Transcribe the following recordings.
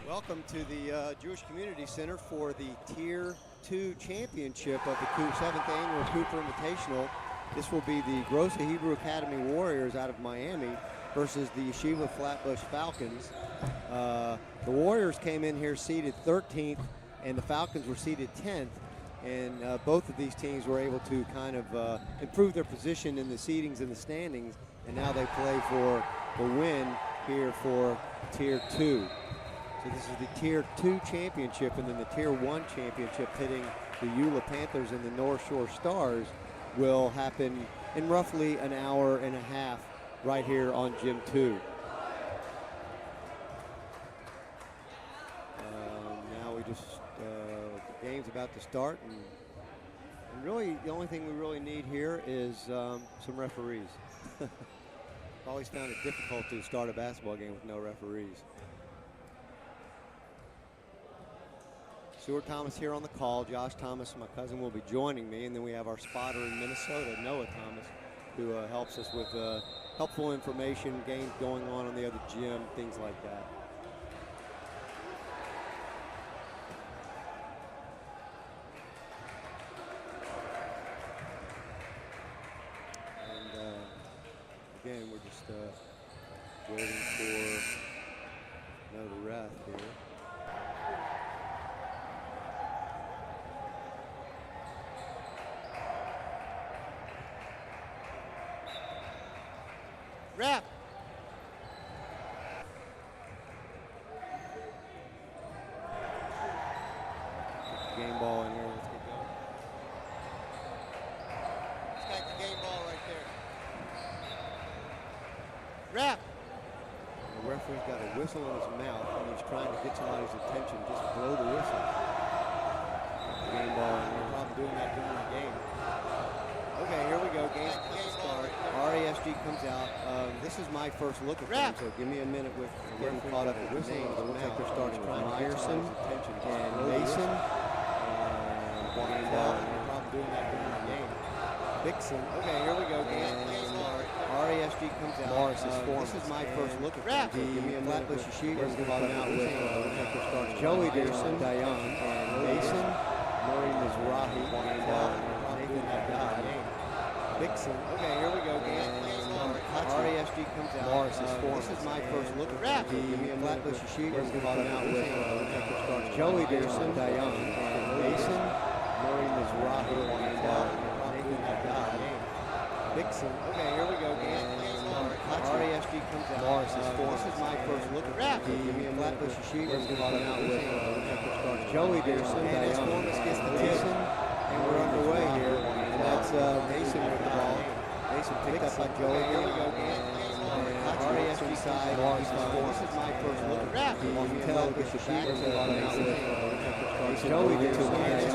Welcome to the Jewish Community Center for the Tier 2 Championship of the 7th Annual Cooper Invitational. This will be the Grossa Hebrew Academy Warriors out of Miami versus the Yeshiva Flatbush Falcons. The Warriors came in here seeded 13th, and the Falcons were seeded 10th. And both of these teams were able to kind of improve their position in the seedings and the standings, and now they play for the win here for Tier 2. So this is the Tier 2 championship, and then the Tier 1 championship pitting the Eula Panthers and the North Shore Stars will happen in roughly an hour and a half right here on Gym 2. Now we just, the game's about to start, and really the only thing we really need here is some referees. I've always found it difficult to start a basketball game with no referees. Stuart Thomas here on the call. Josh Thomas, my cousin, will be joining me. And then we have our spotter in Minnesota, Noah Thomas, who helps us with helpful information, games going on the other gym, things like that. And again, we're just waiting for another ref here. Ref. Game ball in here. Let's get going. Let's got the game ball right there. Ref. The referee's got a whistle in his mouth and he's trying to get somebody's attention. Just blow the whistle. Game ball in here. No problem doing that during the game. Okay, here we go. Game start. RASG comes out. This is my first look at them, so give me a minute with getting caught up with the names. It looks like they're starting with Myerson and Mason. Game ball. No problem doing that during the game. Dixon. Okay, here we go. Game start. RASG comes out. Morris is this is my first look at them. So give me a minute with Yeshiva's caught out with Joey Dixon, Dayan, and Mason. Murray Mizrahi. Game ball. Nathan Haddad. Dixon. Okay, here we go. RASG comes out. Morris is this is my first look at the Flatbush Yeshiva's caught out with Joey Dixon, Dayan, and Mason. Murray Mizrahi. Nathan Haddad. Dixon. Okay, here we go. RASG comes out. Morris is this is my first look at the Flatbush Yeshiva's caught out with Joey Dixon, Dayan, and Mason. And we're underway here. And that's Mason with the ball. Mason picked up by Joey. Here we go. And RASG side. This is my first look at the Flatbush Yeshiva's caught out with Joey Dixon, Dayan,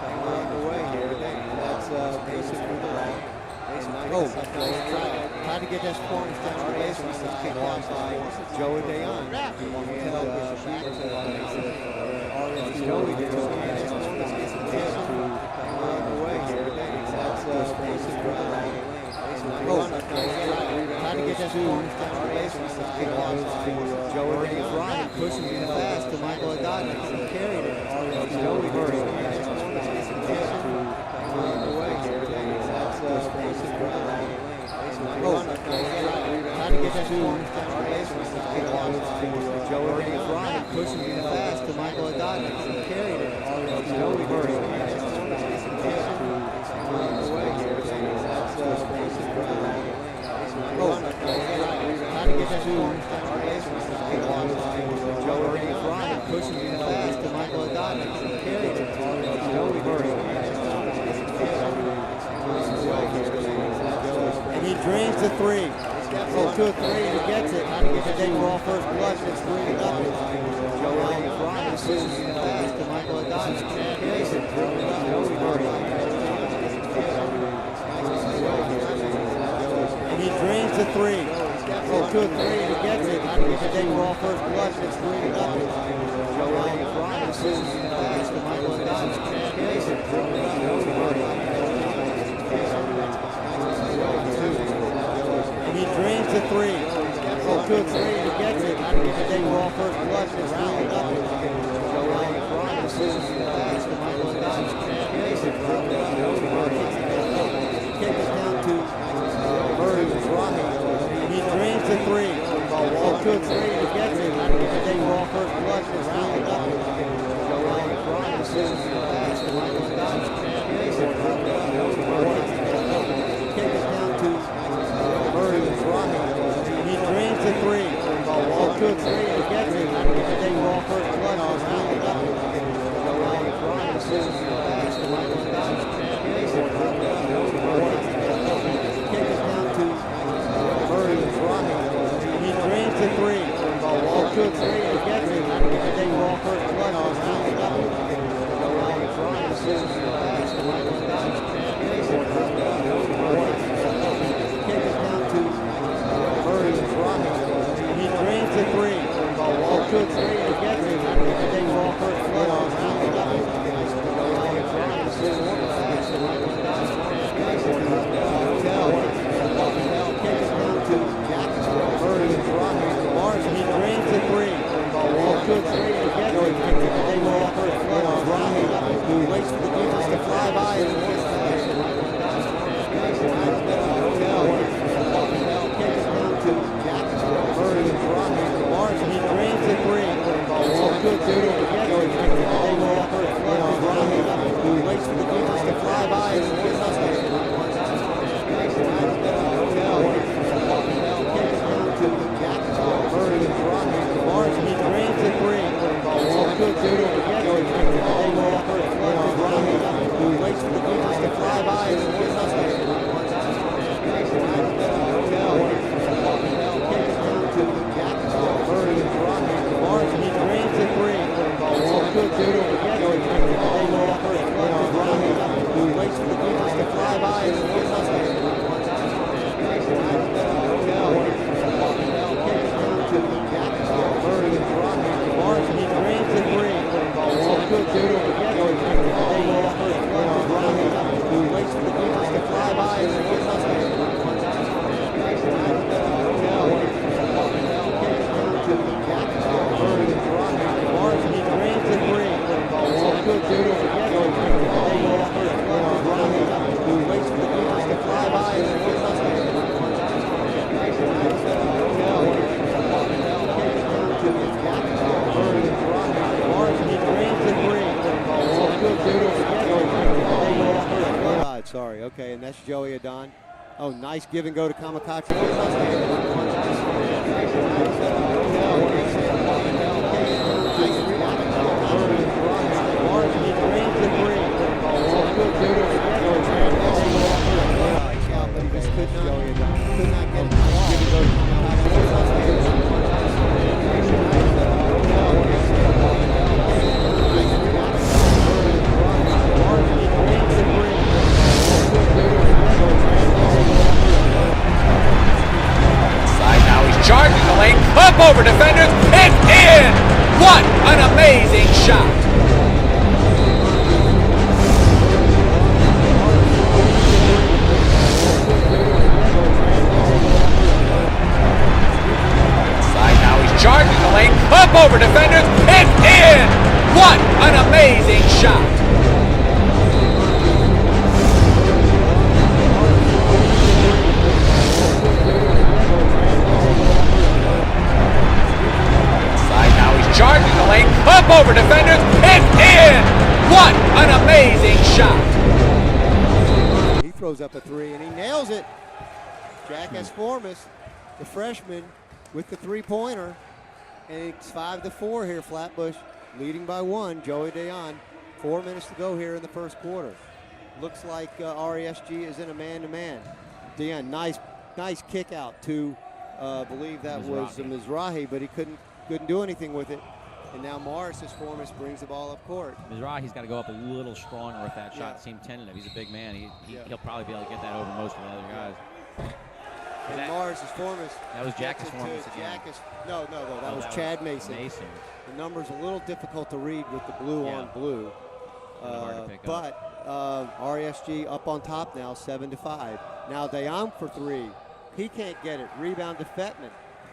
and we're underway here. And that's Mason with the ball. Try to get that performance down to the baseline. He's kicked out by Joey Dayan. And Joey Dixon, and we're underway here. That's Mason with the ball. Try to get that performance down to the baseline. Joey Dayan pushing it fast to Michael Haddad. He carried it. Joey Dixon, and we're underway here. That's Mason with the ball. Trying to get that performance down to the baseline. Joey Dayan pushing it fast to Michael Haddad. He carried it. Joey Dixon, and we're underway here. That's Mason with the ball. Trying to get that performance down to the baseline. Joey Dayan pushing it fast to Michael Haddad. He carried it. Joey Dixon, and he drains the three. So 2 of 3 and he gets it. How to get the day for all first blood. It's 3-0. Joey Ryan pushes it fast to Michael Haddad. Carries it. And he drains the three. So 2 of 3 and he gets it. How to get the day for all first blood. It's 3-0. Joey Ryan pushes it fast to Michael Haddad. Carries it. And he drains the three. So 2 of 3 and he gets it. How to get the day for all first fly by and one Sorry, okay, and that's Joey Adon. Oh, nice give and go to Kamakachi. Charging the lane, up over defenders, and in! What an amazing shot! Side now, he's charging the lane, up over defenders, and in! What an amazing shot! Charging the lane, up over defenders, and in! What an amazing shot! He throws up a three, and he nails it. Jack Esformis, the freshman, with the three-pointer. And it's 5-4 here, Flatbush, leading by one. Joey Deon, 4 minutes to go here in the first quarter. Looks like RASG is in a man-to-man. Deon, nice kick out to, believe that was Mizrahi, but he couldn't do anything with it. And now Morris, Esformis, brings the ball up court. Mizrahi's got to go up a little stronger with that shot. It seemed tentative. He's a big man. He'll probably be able to get that over most of the other guys. And Morris, Esformis. That was Jack Esformis again. No, that was Chad Mason. The number's a little difficult to read with the blue on blue. Hard to pick but RASG up on top now, 7-5. Now Deon for three. He can't get it. Rebound to Fettman.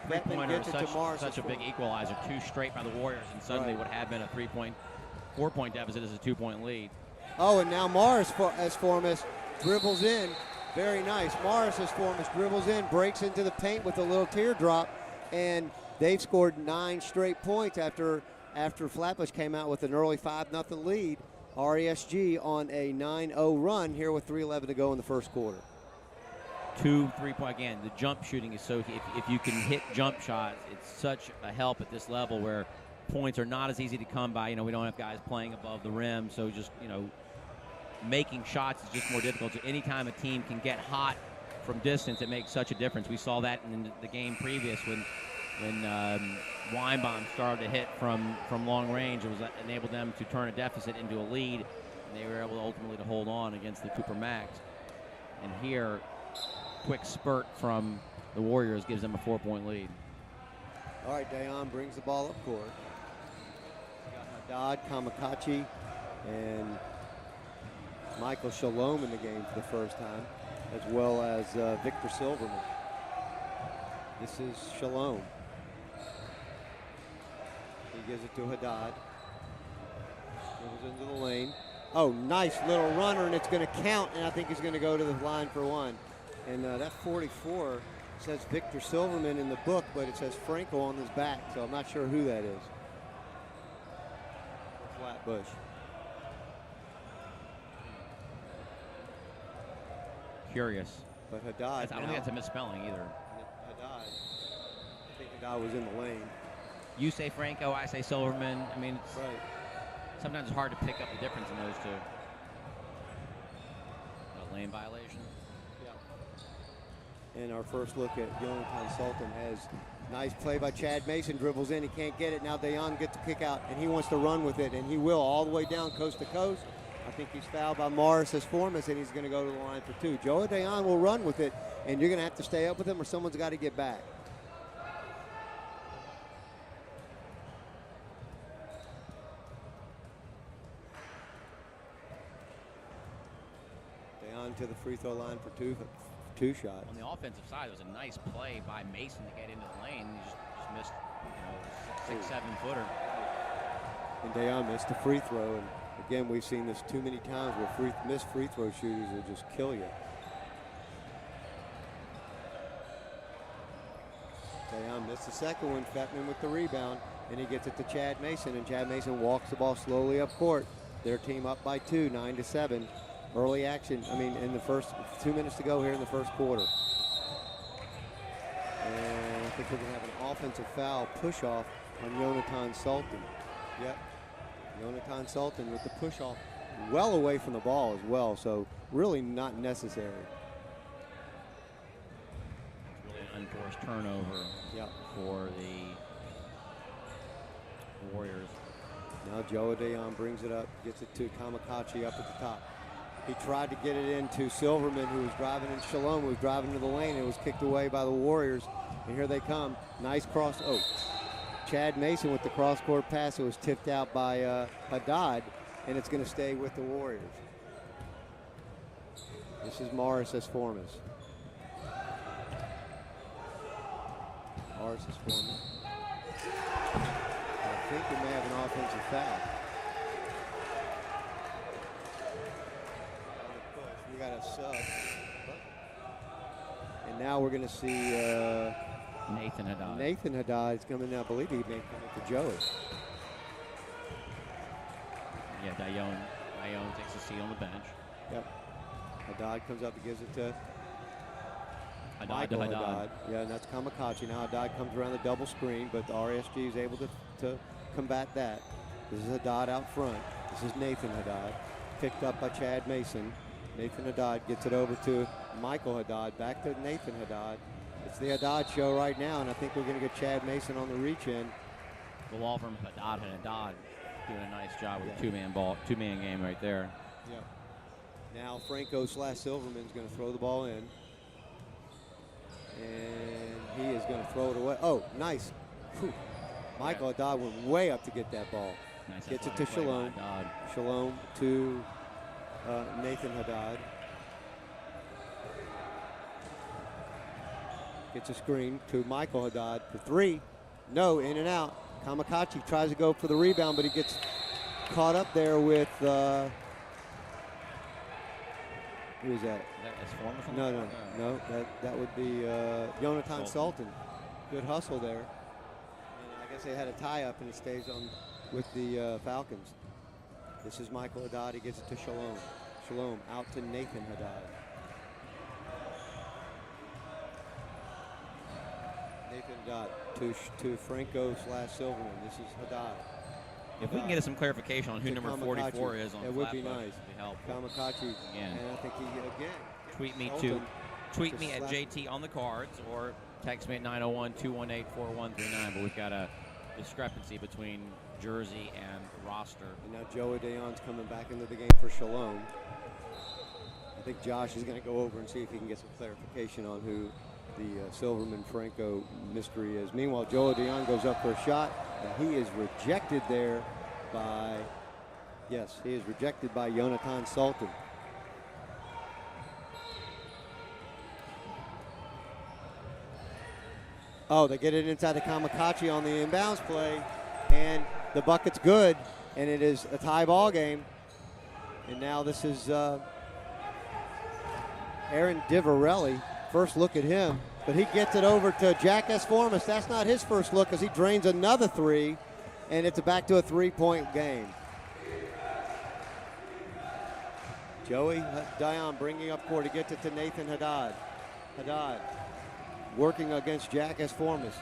Three-pointer is such a big equalizer. 2 straight by the Warriors, and suddenly what had been a 4-point deficit is a 2-point lead. Oh, and now Morris Esformis dribbles in. Very nice. Morris Esformis dribbles in, breaks into the paint with a little teardrop, and they've scored 9 straight points after Flatbush came out with an early 5-0 lead. RASG on a 9-0 run here with 3:11 to go in the first quarter. 2 3-point, again, the jump shooting is so, if you can hit jump shots, it's such a help at this level where points are not as easy to come by. We don't have guys playing above the rim, so just, making shots is just more difficult. So anytime a team can get hot from distance, it makes such a difference. We saw that in the game previous when Weinbaum started to hit from long range. It was enabled them to turn a deficit into a lead, and they were able ultimately to hold on against the Cooper Max. And here, quick spurt from the Warriors gives them a 4-point lead. All right, Deon brings the ball up court. Got Haddad, Kamakachi, and Michael Shalom in the game for the first time, as well as Victor Silverman. This is Shalom. He gives it to Haddad. Goes into the lane. Oh, nice little runner, and it's going to count, and I think he's going to go to the line for one. And that 44 says Victor Silverman in the book, but it says Franco on his back, so I'm not sure who that is. Flatbush. Curious. But Haddad, I don't think that's a misspelling either. Haddad. I think Haddad was in the lane. You say Franco, I say Silverman. I mean, right. Sometimes it's hard to pick up the difference in those two. lane violation. And our first look at Jonathan Sultan has nice play by Chad Mason, dribbles in, he can't get it. Now Dayon gets the kick out, and he wants to run with it, and he will all the way down coast to coast. I think he's fouled by Morris as Formas, and he's going to go to the line for 2. Joe Dayon will run with it, and you're going to have to stay up with him, or someone's got to get back. Dayon to the free throw line for two shots. On the offensive side, it was a nice play by Mason to get into the lane. He just missed, 6-7 footer. And Dayon missed the free throw. And again, we've seen this too many times where missed free throw shooters will just kill you. Dayon missed the second one. Fettman with the rebound, and he gets it to Chad Mason, and Chad Mason walks the ball slowly up court. Their team up by 2, 9-7. Early action, in the first 2 minutes to go here in the first quarter. And I think we're going to have an offensive foul push-off on Jonathan Sultan. Yep, Jonathan Sultan with the push-off well away from the ball as well, so really not necessary. It's really an unforced turnover for the Warriors. Now Joe Dayon brings it up, gets it to Kamikachi up at the top. He tried to get it into Silverman, who was driving in Shalom, who was driving to the lane. It was kicked away by the Warriors. And here they come. Nice cross. Oh, Chad Mason with the cross-court pass. It was tipped out by Haddad, and it's going to stay with the Warriors. This is Morris as Formas. Morris as Formas. I think we may have an offensive foul. We got a sub. And now we're going to see Nathan Haddad. Nathan Haddad is coming now. I believe he may come in for Joey. Yeah, Dayon takes a seat on the bench. Yep. Haddad comes up and gives it to Haddad Michael to Haddad. Haddad. Yeah, and that's Kamikachi. Now Haddad comes around the double screen, but the RASG is able to combat that. This is Haddad out front. This is Nathan Haddad. Picked up by Chad Mason. Nathan Haddad gets it over to Michael Haddad. Back to Nathan Haddad. It's the Haddad show right now, and I think we're going to get Chad Mason on the reach-in. The law firm Haddad and Haddad doing a nice job with two-man game right there. Yeah. Now Franco/Silverman is going to throw the ball in. And he is going to throw it away. Oh, nice. Whew. Michael Haddad went way up to get that ball. Nice. Gets it to Shalom. Shalom to Nathan Haddad. Gets a screen to Michael Haddad for 3. No, in and out. Kamikachi tries to go for the rebound, but he gets caught up there with, who is that? No, that would be Jonathan Sultan. Good hustle there. And I guess they had a tie-up, and it stays on with the Falcons. This is Michael Haddad. He gets it to Shalom. Shalom out to Nathan Haddad. Nathan Haddad to Franco/Silverman. This is Haddad. If we can get some clarification on who number 44 is on It would be Flatbush, nice. it'd be helpful. Kamikachi. Again. And I think he, again. Tweet me at JT on the cards, or text me at 901-218-4139. But we've got a discrepancy between jersey and roster. And now Joe Dayon's coming back into the game for Shalom. I think Josh is going to go over and see if he can get some clarification on who the Silverman-Franco mystery is. Meanwhile, Joe Dayon goes up for a shot, and he is rejected there by, yes, he is rejected by Jonathan Sultan. Oh, they get it inside the Kamikachi on the inbounds play, and the bucket's good, and it is a tie ball game. And now this is Aaron Divarelli. First look at him, but he gets it over to Jack S. Formas. That's not his first look, as he drains another 3, and it's back to a 3-point game. Joey Dayon bringing up court to get it to Nathan Haddad. Haddad working against Jack S. Formas.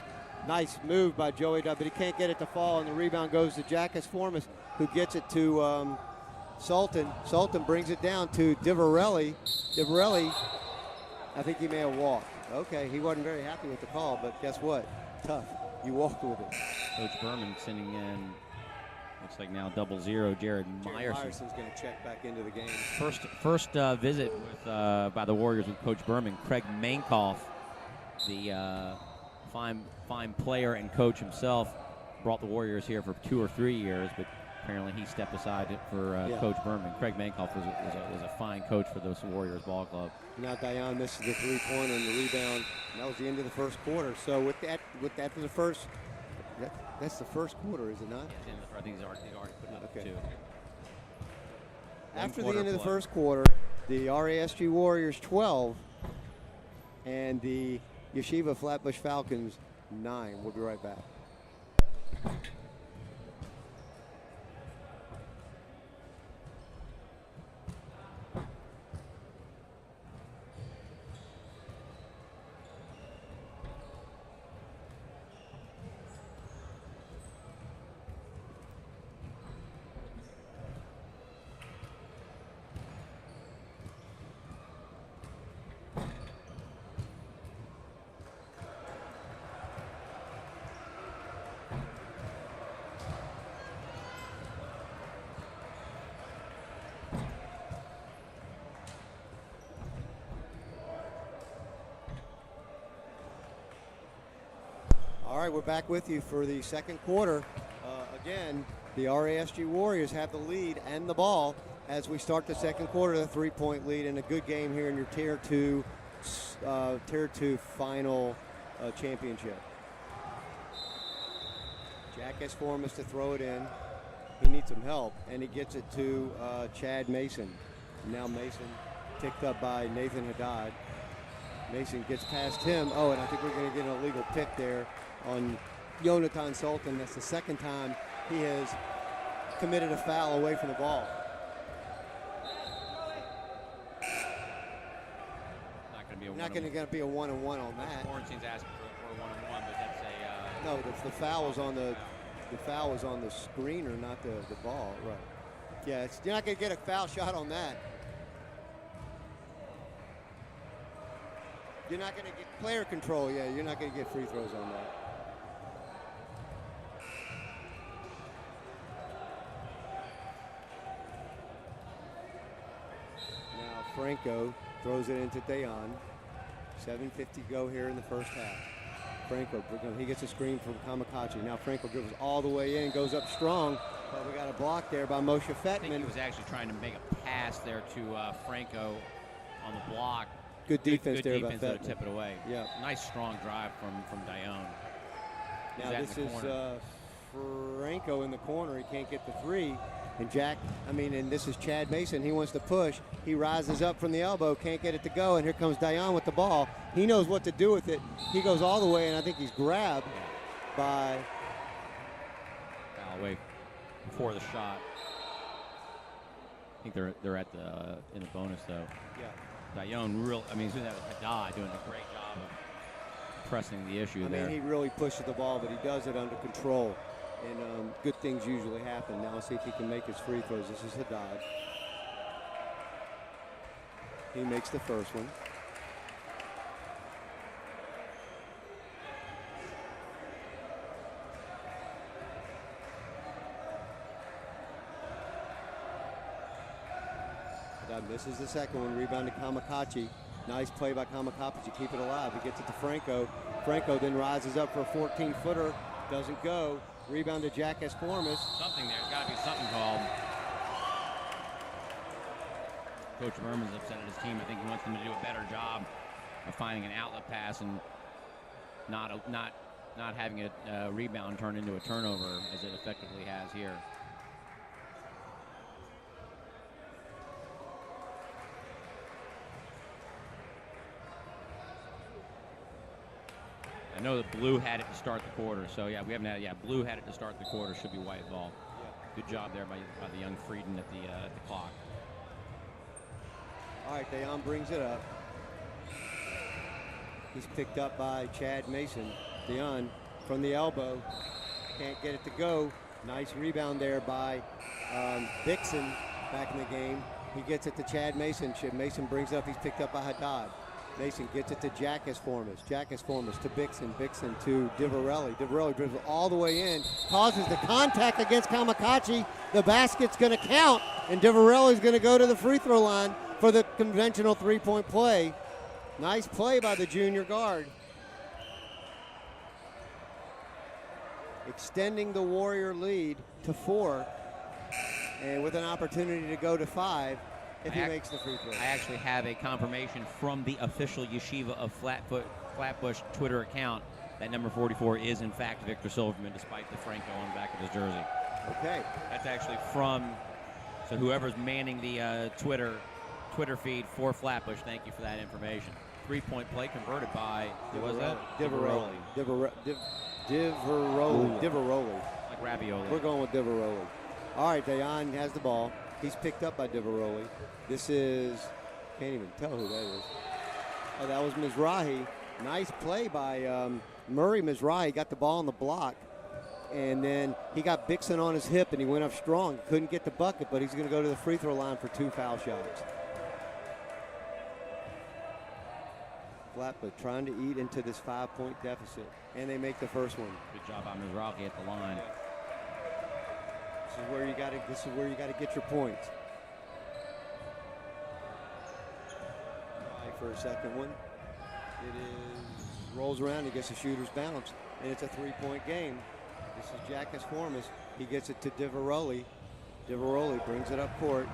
Nice move by Joey Haddad, but he can't get it to fall, and the rebound goes to Jack S. Formas, who gets it to Sultan brings it down to Divarelli. Divarelli, I think he may have walked. Okay, he wasn't very happy with the call, but guess what? Tough. You walked with it. Coach Berman sending in, looks like now 0-0, Jared Meyerson. Meyerson's going to check back into the game. First visit with, by the Warriors with Coach Berman. Craig Mankoff, the fine player and coach himself, brought the Warriors here for 2 or 3 years, but apparently he stepped aside for Coach Berman. Craig Mankoff was a fine coach for those Warriors ball club. Now Dion misses the three-pointer and the rebound. And that was the end of the first quarter. So with that, after the first, that's the first quarter, is it not? Yeah, I think he's already put up Okay. 2. After the end of the first quarter, the RASG Warriors 12 and the Yeshiva Flatbush Falcons 9. We'll be right back. All right, we're back with you for the second quarter. Again, the RASG Warriors have the lead and the ball as we start the second quarter, the three-point lead, and a good game here in your Tier 2 final championship. Jack has formed us to throw it in. He needs some help, and he gets it to Chad Mason. Now Mason picked up by Nathan Haddad. Mason gets past him. Oh, and I think we're going to get an illegal pick there on Jonathan Sultan. That's the second time he has committed a foul away from the ball. Not going to be a one-on-one on that. Florentine's asking for a one-on-one, but that's a no. The foul was on the screener, not the ball. Right. Yeah, you're not going to get a foul shot on that. You're not going to get player control. Yeah, you're not going to get free throws on that. Now Franco throws it into Dayon. 7:50 go here in the first half. Franco, he gets a screen from Kamikaze. Now Franco dribbles all the way in, goes up strong, but we got a block there by Moshe Fettman. I think he was actually trying to make a pass there to Franco on the block. Good defense there by Fettman. Fettman. To tip it away. Yeah. Nice strong drive from Dayon. Now this is Franco in the corner. He can't get the three. And this is Chad Mason. He wants to push. He rises up from the elbow, can't get it to go, and here comes Dayon with the ball. He knows what to do with it. He goes all the way, and I think he's grabbed by... Foul away before the shot. I think they're at the in the bonus, though. Yeah. Dayon he's doing that with Haddad, doing a great job of pressing the issue there. He really pushes the ball, but he does it under control. And good things usually happen. Now let's see if he can make his free throws. This is Haddad. He makes the first one. Haddad misses the second one. Rebound to Kamikaze. Nice play by Kamikaze. Keep it alive. He gets it to Franco. Franco then rises up for a 14-footer. Doesn't go. Rebound to Jack Esformas. Something there. There's got to be something called. Coach Berman's upset at his team. I think he wants them to do a better job of finding an outlet pass and not having a rebound turn into a turnover as it effectively has here. I know that blue had it to start the quarter, so yeah, we haven't had it. Yeah, blue had it to start the quarter. Should be white ball. Yeah. Good job there by the young Frieden at the clock. All right, Dayon brings it up. He's picked up by Chad Mason. Dayon from the elbow, can't get it to go. Nice rebound there by Dixon. back in the game. He gets it to Chad Mason. Mason brings it up. He's picked up by Haddad. Mason gets it to Jackus Formas. Jackus Formas to Bixon. Bixon to Divarelli. Divarelli dribbles all the way in. Causes the contact against Kamikachi. The basket's going to count. And Divarelli's going to go to the free throw line for the conventional three-point play. Nice play by the junior guard. Extending the Warrior lead to 4. And with an opportunity to go to 5 if he makes the free throw. I actually have a confirmation from the official Yeshiva of Flatbush Twitter account that number 44 is in fact Victor Silverman, despite the Franco on the back of his jersey. Okay. That's actually from, so whoever's manning the Twitter feed for Flatbush, thank you for that information. 3-point play converted by, who was that? Divarelli. Divarelli. Like ravioli. We're going with Divarelli. All right, Dayan has the ball. He's picked up by Divarelli. This is, can't even tell who that is. Oh, that was Mizrahi. Nice play by Murray Mizrahi. Got the ball on the block. And then he got Bixon on his hip, and he went up strong. Couldn't get the bucket, but he's going to go to the free throw line for 2 foul shots. Flatbush trying to eat into this 5-point deficit. And they make the first one. Good job by Mizrahi at the line. This is where you got to get your points. Right for a second one. It is rolls around. He gets a shooter's bounce, and it's a 3-point game. This is Jackus Formas. He gets it to Divarelli. Divarelli brings it up court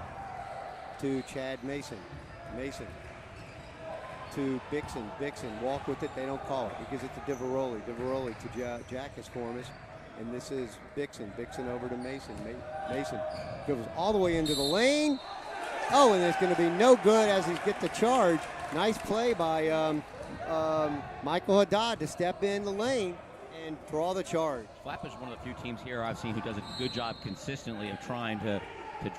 to Chad Mason. Mason to Bixon. Bixon walk with it. They don't call it. He gives it to Divarelli. Divarelli to Jackus Formas. And this is Bixon. Bixon over to Mason. Mason goes all the way into the lane. Oh, and it's going to be no good as he gets the charge. Nice play by Michael Haddad to step in the lane and draw the charge. Flatbush is one of the few teams here I've seen who does a good job consistently of trying to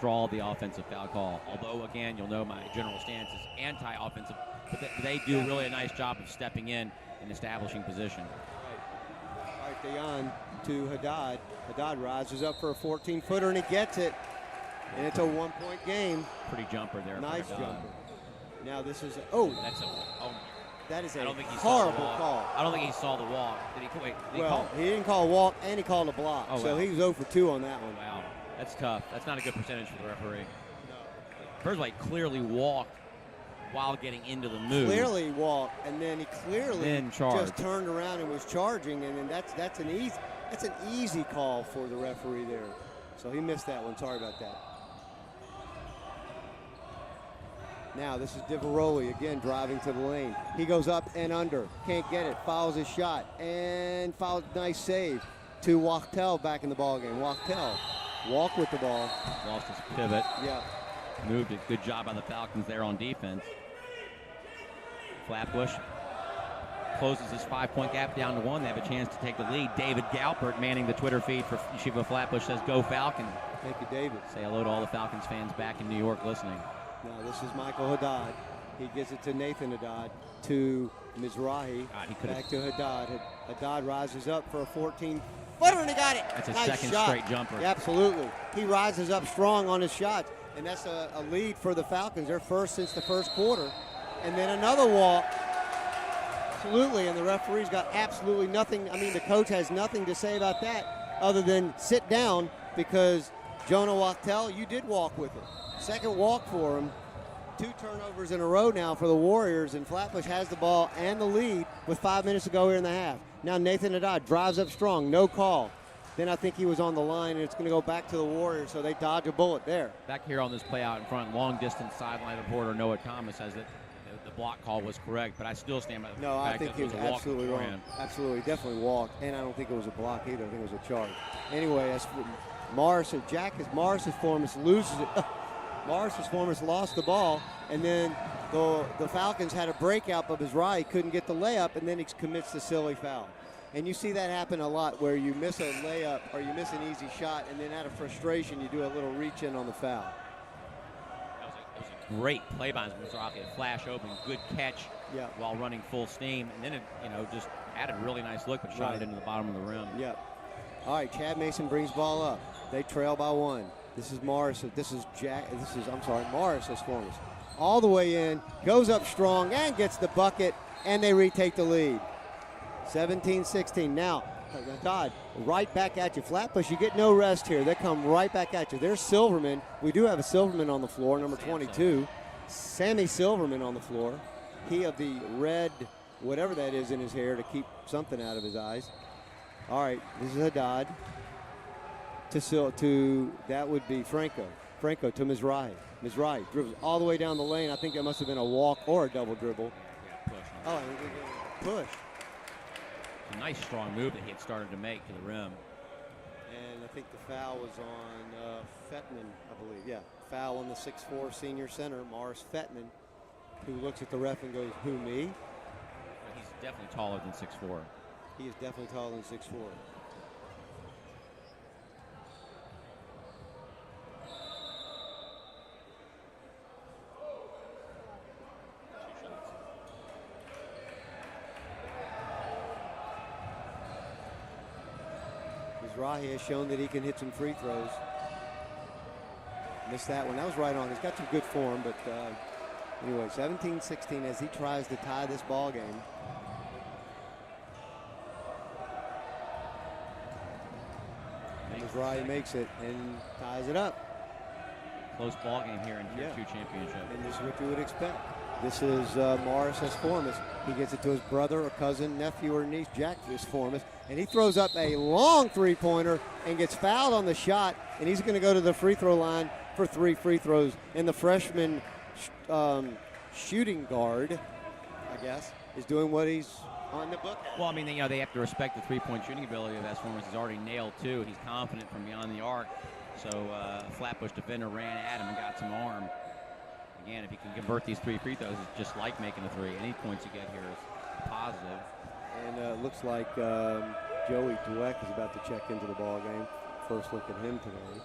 draw the offensive foul call. Although, again, you'll know my general stance is anti-offensive, but they do really a nice job of stepping in and establishing position. All right, Dayan to Haddad. Haddad rises up for a 14-footer, and he gets it. And it's a 1-point game. Pretty jumper there. Nice jumper. Now this is that is a horrible call. I don't think he saw the walk. Did he call? He didn't call a walk, and he called a block. Oh, so he was 0 for 2 on that one. Wow, that's tough. That's not a good percentage for the referee. No. First of all, he clearly walked while getting into the move. Clearly walked, and then he clearly just turned around and was charging, and then that's an easy call for the referee there. So he missed that one. Sorry about that. Now this is Divarelli again driving to the lane. He goes up and under. Can't get it. Fouls his shot. And fouls. Nice save to Wachtel back in the ballgame. Wachtel walk with the ball. Lost his pivot. Yeah. Moved it. Good job by the Falcons there on defense. Flatbush closes his 5-point gap down to 1. They have a chance to take the lead. David Galpert manning the Twitter feed for Yeshiva Flatbush says, "Go Falcons." Thank you, David. Say hello to all the Falcons fans back in New York listening. Now this is Michael Haddad. He gives it to Nathan Haddad to Mizrahi. Back to Haddad. Haddad rises up for a 14-footer, and he got it. That's a nice second shot. straight jumper. Yeah, absolutely. He rises up strong on his shots, and that's a lead for the Falcons. They're first since the first quarter. And then another walk. Absolutely, and the referee's got absolutely nothing. I mean, the coach has nothing to say about that other than sit down, because Jonah Wachtel, you did walk with it. Second walk for him. 2 turnovers in a row now for the Warriors, and Flatbush has the ball and the lead with 5 minutes to go here in the half. Now Nathan Haddad drives up strong, no call. Then I think he was on the line, and it's going to go back to the Warriors, so they dodge a bullet there. Back here on this play out in front, long distance sideline reporter Noah Thomas says that the block call was correct, but I still stand by the fact I think that he was absolutely wrong. Absolutely, definitely walked, and I don't think it was a block either. I think it was a charge. Anyway, that's Morris. Morris's Formas loses it. Morris's Formas lost the ball, and then the Falcons had a breakout, but Mizrahi couldn't get the layup, and then he commits the silly foul. And you see that happen a lot, where you miss a layup or you miss an easy shot, and then out of frustration you do a little reach in on the foul. That was a great play by Mizrahi. A flash open, good catch while running full steam, and then it just had a really nice look, but shot it into the bottom of the rim. Yep. All right, Chad Mason brings ball up. They trail by 1. This is Morris. Morris has Formas. All the way in, goes up strong and gets the bucket, and they retake the lead. 17-16. Now, Todd, right back at you. Flatbush, you get no rest here. They come right back at you. There's Silverman. We do have a Silverman on the floor, number 22. Sammy Silverman on the floor. He of the red, whatever that is in his hair to keep something out of his eyes. All right, this is Haddad. To that would be Franco. Franco to Mizrahi. Mizrahi dribbles all the way down the lane. I think that must have been a walk or a double dribble. Oh, push. A nice strong move that he had started to make to the rim. And I think the foul was on Fettman, I believe. Yeah, foul on the 6'4" senior center, Morris Fettman, who looks at the ref and goes, who, me? He's definitely taller than 6'4". He is definitely taller than 6'4". Mizrahi has shown that he can hit some free throws. Missed that one. That was right on. He's got some good form, but anyway, 17-16 as he tries to tie this ball game. Mizrahi makes it and ties it up. Close ball game here in Tier 2 championship. And this is what you would expect. This is Morris as Formas. He gets it to his brother or cousin, nephew or niece, Jack is Formas. And he throws up a long three-pointer and gets fouled on the shot. And he's going to go to the free throw line for 3 free throws. And the freshman shooting guard, I guess, is doing what he's on the book at. Well, I mean, they have to respect the three-point shooting ability of S. Formas. He's already nailed 2. He's confident from beyond the arc. So Flatbush defender ran at him and got some arm. Again, if he can convert these 3 free throws, it's just like making a 3. Any points you get here is positive. And it looks like Joey Dweck is about to check into the ball game. First look at him today.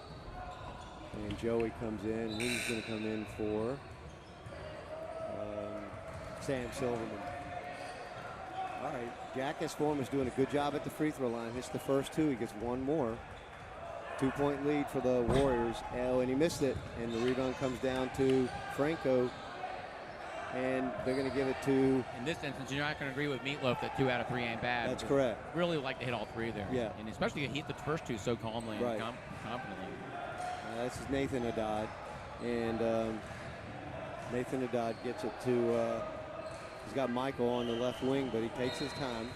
And Joey comes in, and he's going to come in for Sam Silverman. All right, Jack S. Formas doing a good job at the free throw line. Hits the first 2. He gets 1 more. 2-point lead for the Warriors. Oh, and he missed it. And the rebound comes down to Franco. And they're going to give it to... In this instance, you're not going to agree with Meatloaf that 2 out of 3 ain't bad. That's correct. Really like to hit all 3 there. Yeah. And especially hit the first 2 so calmly and confidently. This is Nathan Haddad. And Nathan Haddad gets it to... he's got Michael on the left wing, but he takes his time.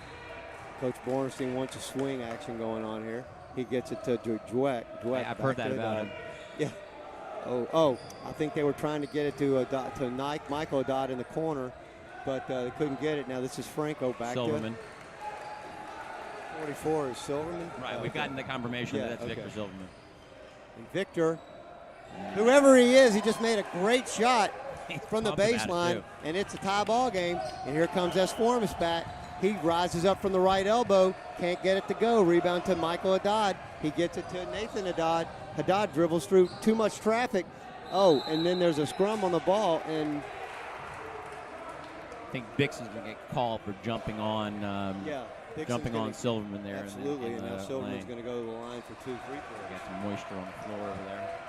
Coach Bornstein wants a swing action going on here. He gets it to Dweck. I've heard that about him. Yeah. Oh, I think they were trying to get it to Michael Haddad in the corner, but they couldn't get it. Now this is Franco back Silverman. to 44 is Silverman. Right, we've gotten the confirmation that that's Victor Silverman. And Victor, whoever he is, he just made a great shot from the baseline, and it's a tie ball game. And here comes S. Formas back. He rises up from the right elbow, can't get it to go. Rebound to Michael Haddad. He gets it to Nathan Haddad. Haddad dribbles through too much traffic. Oh, and then there's a scrum on the ball, and I think Bixon's going to get called for jumping on Silverman there. Absolutely, and now Silverman's going to go to the line for 2 free throws. Got some moisture on the floor over there.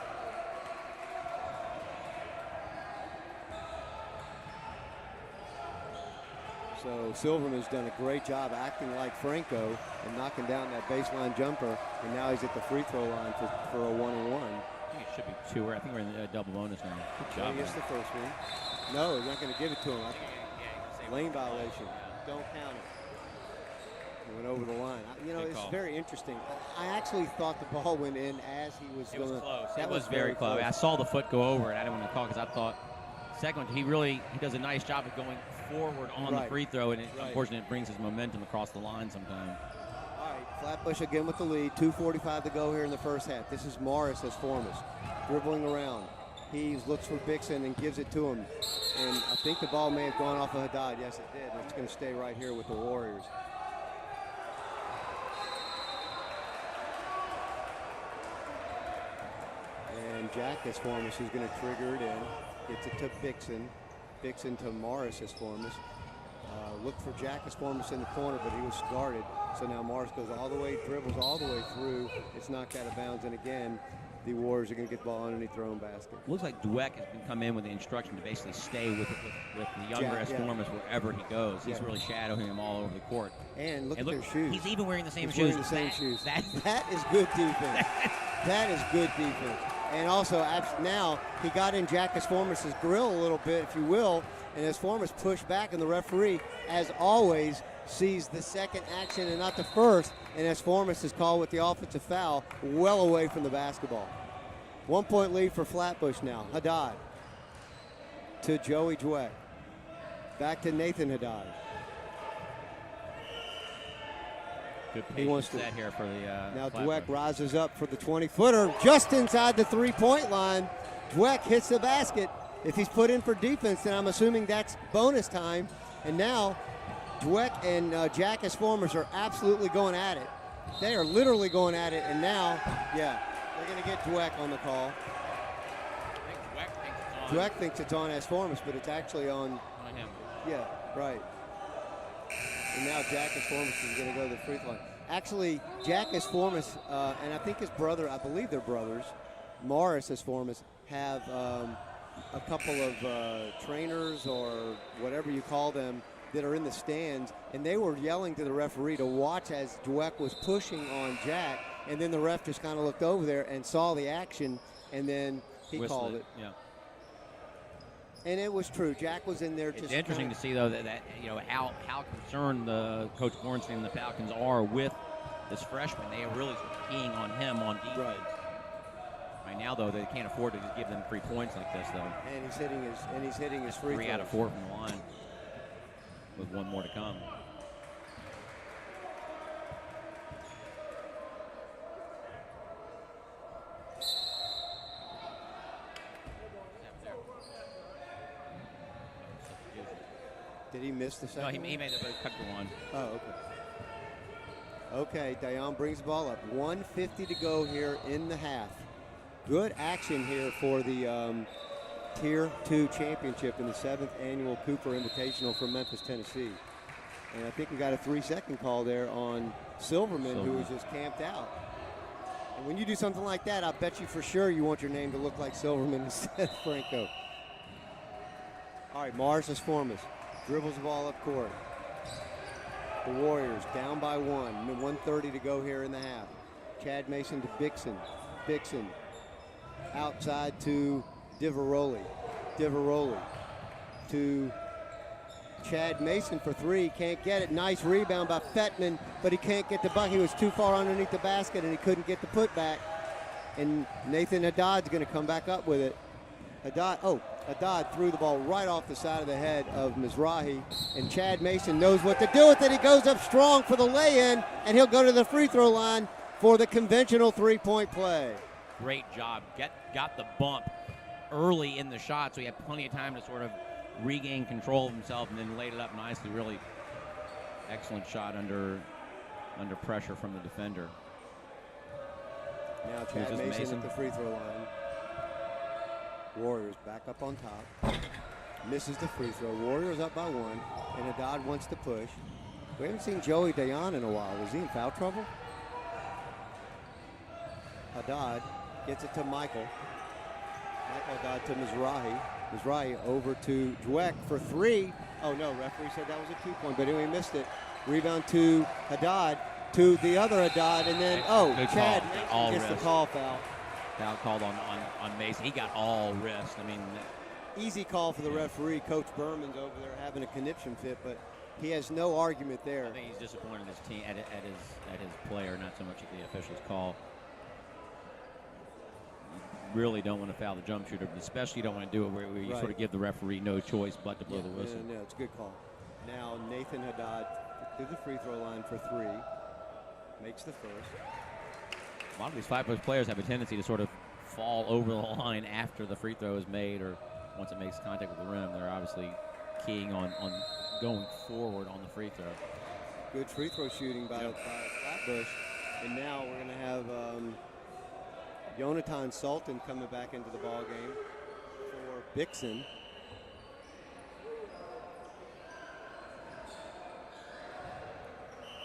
So Silverman's done a great job acting like Franco and knocking down that baseline jumper, and now he's at the free throw line for a 1-on-1. I think it should be 2. I think we're in the double bonus now. Good job. He gets the first one. No, he's not going to give it to him. Lane violation. Don't count it. He went over the line. It's very interesting. I actually thought the ball went in as he was going. It was close. It was very close. I saw the foot go over it. I didn't want to call because I thought second he does a nice job of going forward on the free throw, and unfortunately it brings his momentum across the line sometimes. All right, Flatbush again with the lead. 2:45 to go here in the first half. This is Morris as Formas, dribbling around. He looks for Bixon and gives it to him. And I think the ball may have gone off of Haddad. Yes, it did. It's going to stay right here with the Warriors. And Jack as Formas is going to trigger it in. Gets it to Bixon. Bixon to Morris as Formas. Looked for Jack as Formas in the corner, but he was guarded. So now Morris goes all the way, dribbles all the way through. It's knocked out of bounds. And again, the Warriors are going to get the ball underneath their own basket. Looks like Dweck has been come in with the instruction to basically stay with the younger Esformas wherever he goes. He's really shadowing him all over the court. And look at their shoes. He's even wearing the same shoes. Wearing the same shoes. That is good defense. That is good defense. And also, now he got in Jack Esformas' grill a little bit, if you will, and Esformas pushed back, and the referee, as always, sees the second action and not the first, and Esformas is called with the offensive foul well away from the basketball. 1 point lead for Flatbush now. Haddad to Joey Dweck. Back to Nathan Haddad. Good patient set here for the now Flatbush. Dweck rises up for the 20-footer just inside the three-point line. Dweck hits the basket. If he's put in for defense, then I'm assuming that's bonus time. And now Dweck and Jack Esformas are absolutely going at it. They are literally going at it. And now, they're going to get Dweck on the call. Dweck thinks it's on Esformas, but it's actually on him. Yeah, right. And now Jack Esformas is going to go to the free throw line. Actually, Jack Esformas and I think his brother, I believe they're brothers, Morris Esformas, have a couple of trainers or whatever you call them that are in the stands, and they were yelling to the referee to watch as Dweck was pushing on Jack, and then the ref just kind of looked over there and saw the action, and then he called it. Yeah. And it was true. Jack was in there. It's interesting to see, though, that how concerned the Coach Bornstein and the Falcons are with this freshman. They are really sort of keying on him on defense. Right now, though, they can't afford to just give them 3 points like this, though. And he's hitting his free throws. 3 out of 4 from the line, with 1 more to come. Did he miss the second? No, he made it, but cut to 1. Oh, okay. Okay, Dayan brings the ball up. 1:50 to go here in the half. Good action here for the Tier 2 championship in the 7th annual Cooper Invitational from Memphis, Tennessee. And I think we got a 3-second call there on Silverman, who was just camped out. And when you do something like that, I bet you for sure you want your name to look like Silverman instead of Franco. All right, Morris Esformas dribbles the ball up court. The Warriors down by 1. 1:30 to go here in the half. Chad Mason to Bixon. Bixon outside to Diveroli. Diveroli to Chad Mason for 3. Can't get it. Nice rebound by Fettman, but he can't get the bucket. He was too far underneath the basket, and he couldn't get the putback. And Nathan Haddad's going to come back up with it. Haddad threw the ball right off the side of the head of Mizrahi, and Chad Mason knows what to do with it. He goes up strong for the lay-in, and he'll go to the free throw line for the conventional 3-point play. Great job. Got the bump early in the shot, so he had plenty of time to sort of regain control of himself, and then laid it up nicely. Really excellent shot under pressure from the defender. Now Chad Mason at the free throw line. Warriors back up on top. Misses the free throw. Warriors up by 1, and Haddad wants to push. We haven't seen Joey Dayan in a while. Was he in foul trouble? Haddad gets it to Michael. Michael Haddad to Mizrahi. Mizrahi over to Dweck for 3. Oh no, referee said that was a 2-point, but anyway, missed it. Rebound to Haddad, to the other Haddad, and then, Chad gets the call foul. Foul called on Mason. He got all wrist. I mean, easy call for the referee. Coach Berman's over there having a conniption fit, but he has no argument there. I think he's disappointed in his team, at his player, not so much at the official's call. You really don't want to foul the jump shooter, but especially you don't want to do it where you sort of give the referee no choice but to blow the whistle. No, it's a good call. Now Nathan Haddad through the free throw line for 3. Makes the first. A lot of these Flatbush players have a tendency to sort of fall over the line after the free throw is made, or once it makes contact with the rim. They're obviously keying on going forward on the free throw. Good free throw shooting by Flatbush. And now we're going to have Jonathan Sultan coming back into the ball game for Bixon.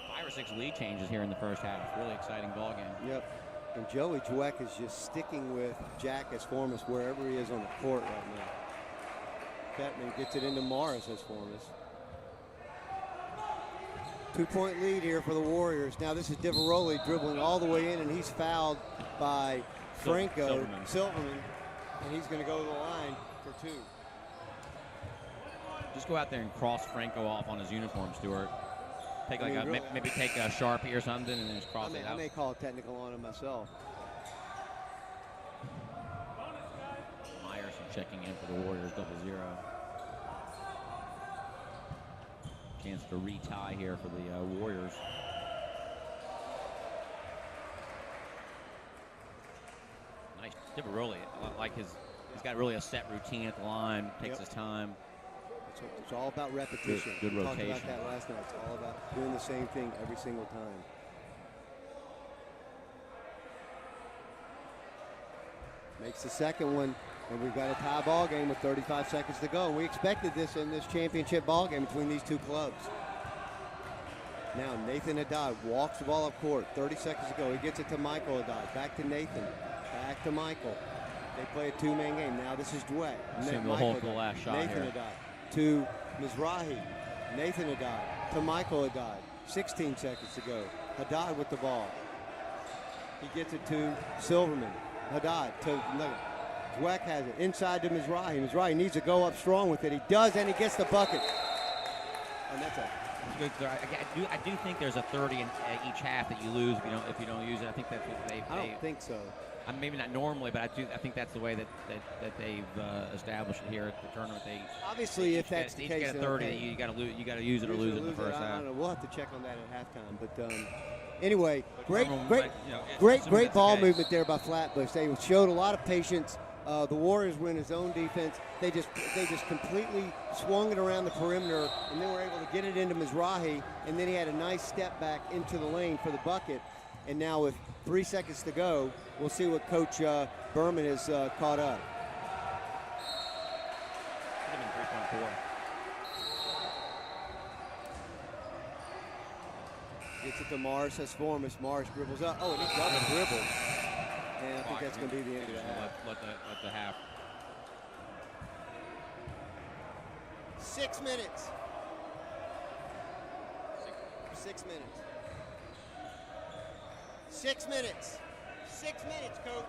Five or 6 lead changes here in the first half. Really exciting ball game. Yep. And Joey Dweck is just sticking with Jack as Formas wherever he is on the court right now. Fettman gets it into Morris as Formas. 2-point lead here for the Warriors. Now this is Diveroli dribbling all the way in, and he's fouled by Franco Silverman, and he's going to go to the line for 2. Just go out there and cross Franco off on his uniform, Stuart. Take maybe take a Sharpie or something and then just cross it out. I may call a technical on him myself. Myerson checking in for the Warriors, 0-0. Chance to retie here for the Warriors. Nice. Diveroli, like he's got really a set routine at the line, takes his time. It's all about repetition. Good rotation. We talked about that last night. It's all about doing the same thing every single time. Makes the second one, and we've got a tie ball game with 35 seconds to go. And we expected this in this championship ball game between these two clubs. Now Nathan Haddad walks the ball up court. 30 seconds to go. He gets it to Michael Haddad. Back to Nathan. Back to Michael. They play a two-man game. Now this is Dweck. We'll hold for the last shot Nathan here. Haddad to Mizrahi. Nathan Haddad to Michael Haddad. 16 seconds to go. Haddad with the ball. He gets it to Silverman. Haddad to Dweck has it inside to Mizrahi. Mizrahi needs to go up strong with it. He does, and he gets the bucket. And that's it. I do think there's a 30 in each half that you lose if you don't use it. I think that's what they. I don't think so. Maybe not normally, but I think that's the way that they've established it here at the tournament. Obviously, if that's the case, get a 30, okay. you got to use it or lose it in the first half. I don't know. We'll have to check on that at halftime. But anyway, great ball movement there by Flatbush. They showed a lot of patience. The Warriors were in his own defense. They just completely swung it around the perimeter, and then were able to get it into Mizrahi, and then he had a nice step back into the lane for the bucket. And now with 3 seconds to go, we'll see what Coach Berman has caught up. Should have been 3.4. Gets it to Morris as Formas. Morris dribbles up. Oh, and he double dribbles. And I think that's going to be the end of the half. Let the half. 6 minutes. 6 minutes. 6 minutes. 6 minutes, Coach.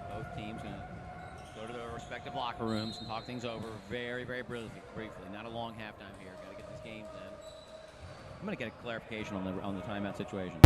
Both teams going to go to their respective locker rooms and talk things over very, very briefly. Not a long halftime here. Got to get these games in. I'm going to get a clarification on the timeout situation.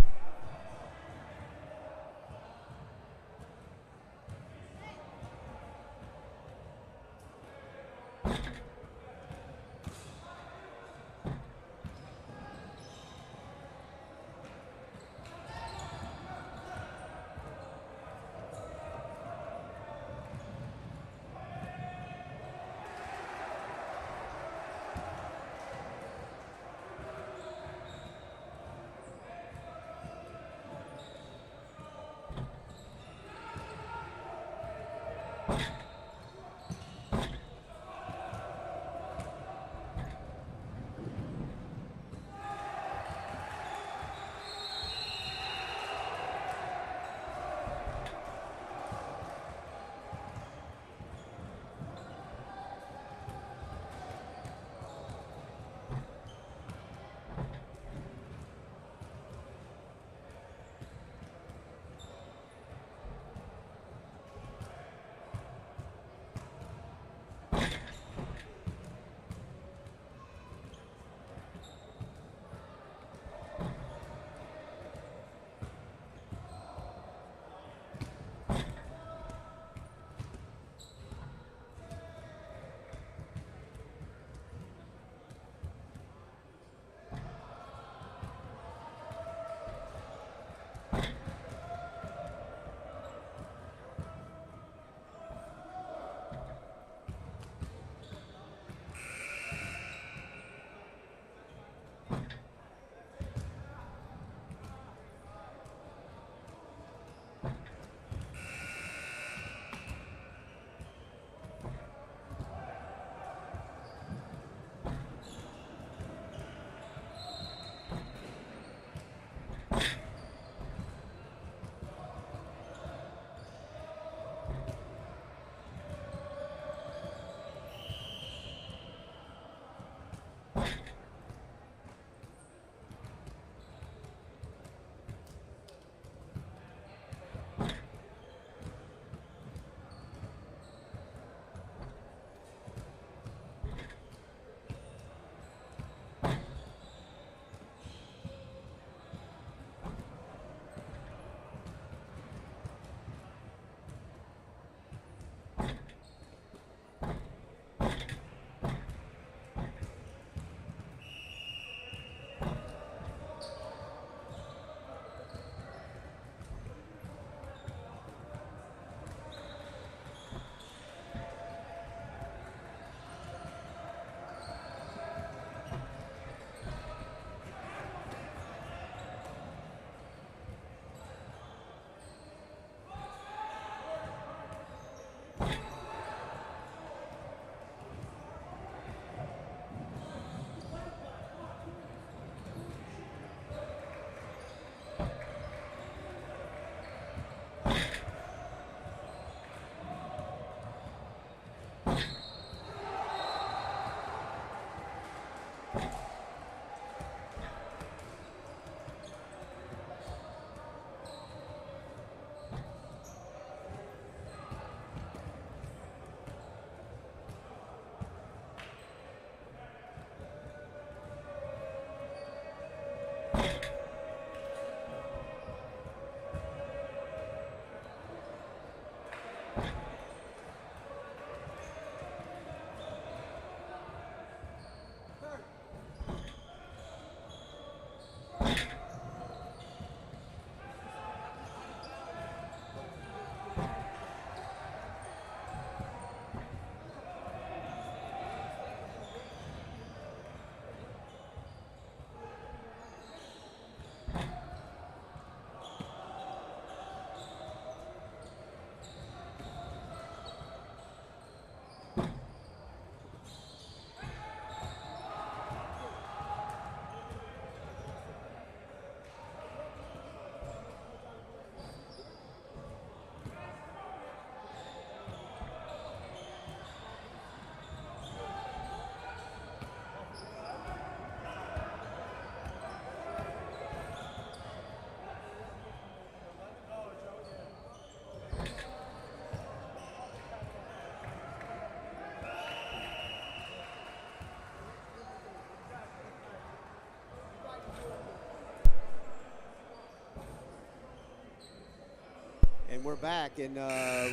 And we're back, and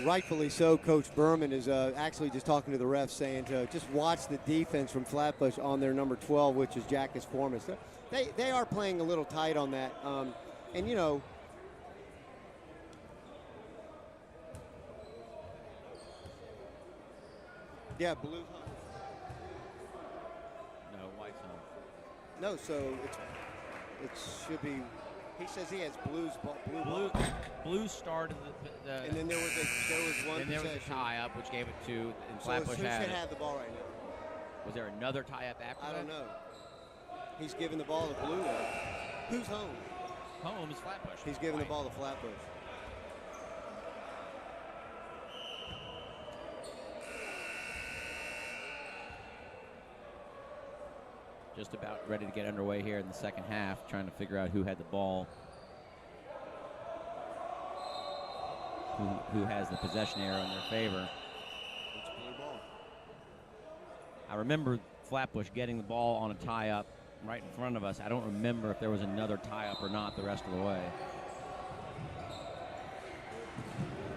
rightfully so. Coach Berman is actually just talking to the refs, saying to just watch the defense from Flatbush on their number 12, which is Jackus Formas. They are playing a little tight on that, and you know. Yeah, Blue's home. No, White's home. No, so it should be. He says he has blue started the and then there was one. And there was a tie-up, which gave it to, and So Flatbush who should had it. have the ball right now? Was there another tie-up after I that? don't know. He's giving the ball to Blue. Who's home? Home is Flatbush. He's giving the White. ball to Flatbush. Just about ready to get underway here in the second half, trying to figure out who had the ball, who has the possession arrow in their favor. It's blue ball. I remember Flatbush getting the ball on a tie-up right in front of us. I don't remember if there was another tie-up or not the rest of the way.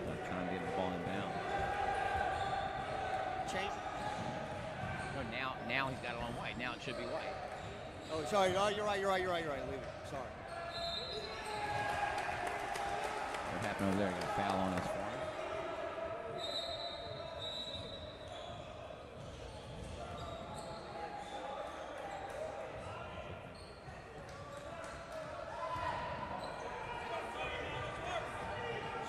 They're trying to get the ball inbound. Change. No, now he's got it on White. Now it should be White. Oh, sorry. Oh, you're right. Leave it. Sorry. What happened over there? Got a foul on us for him.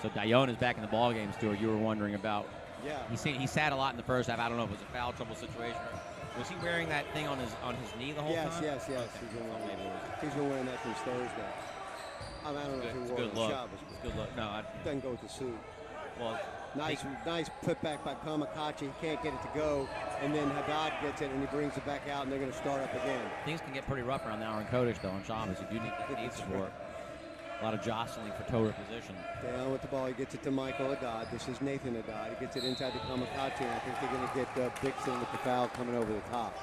So Dion is back in the ball game, Stuart. You were wondering about. Yeah. He sat a lot in the first half. I don't know if it was a foul trouble situation. Was he wearing that thing on his knee the whole time? Yes. Okay. He's been wearing that since Thursday. I don't know if he It's wore a it good in look. the shop. It's a good look. No, Doesn't go with the suit. well, Nice putback by Kamikaze. He can't get it to go, and then Haddad gets it, and he brings it back out, and they're going to start up again. things can get pretty rough around the hour in Kodesh, though, on Shabbos. You do need support. A lot of jostling for toe reposition. Down with the ball. He gets it to Michael Haddad. This is Nathan Haddad. He gets it inside to Kamikaze, and I think they're going to get Dixon with the foul coming over the top.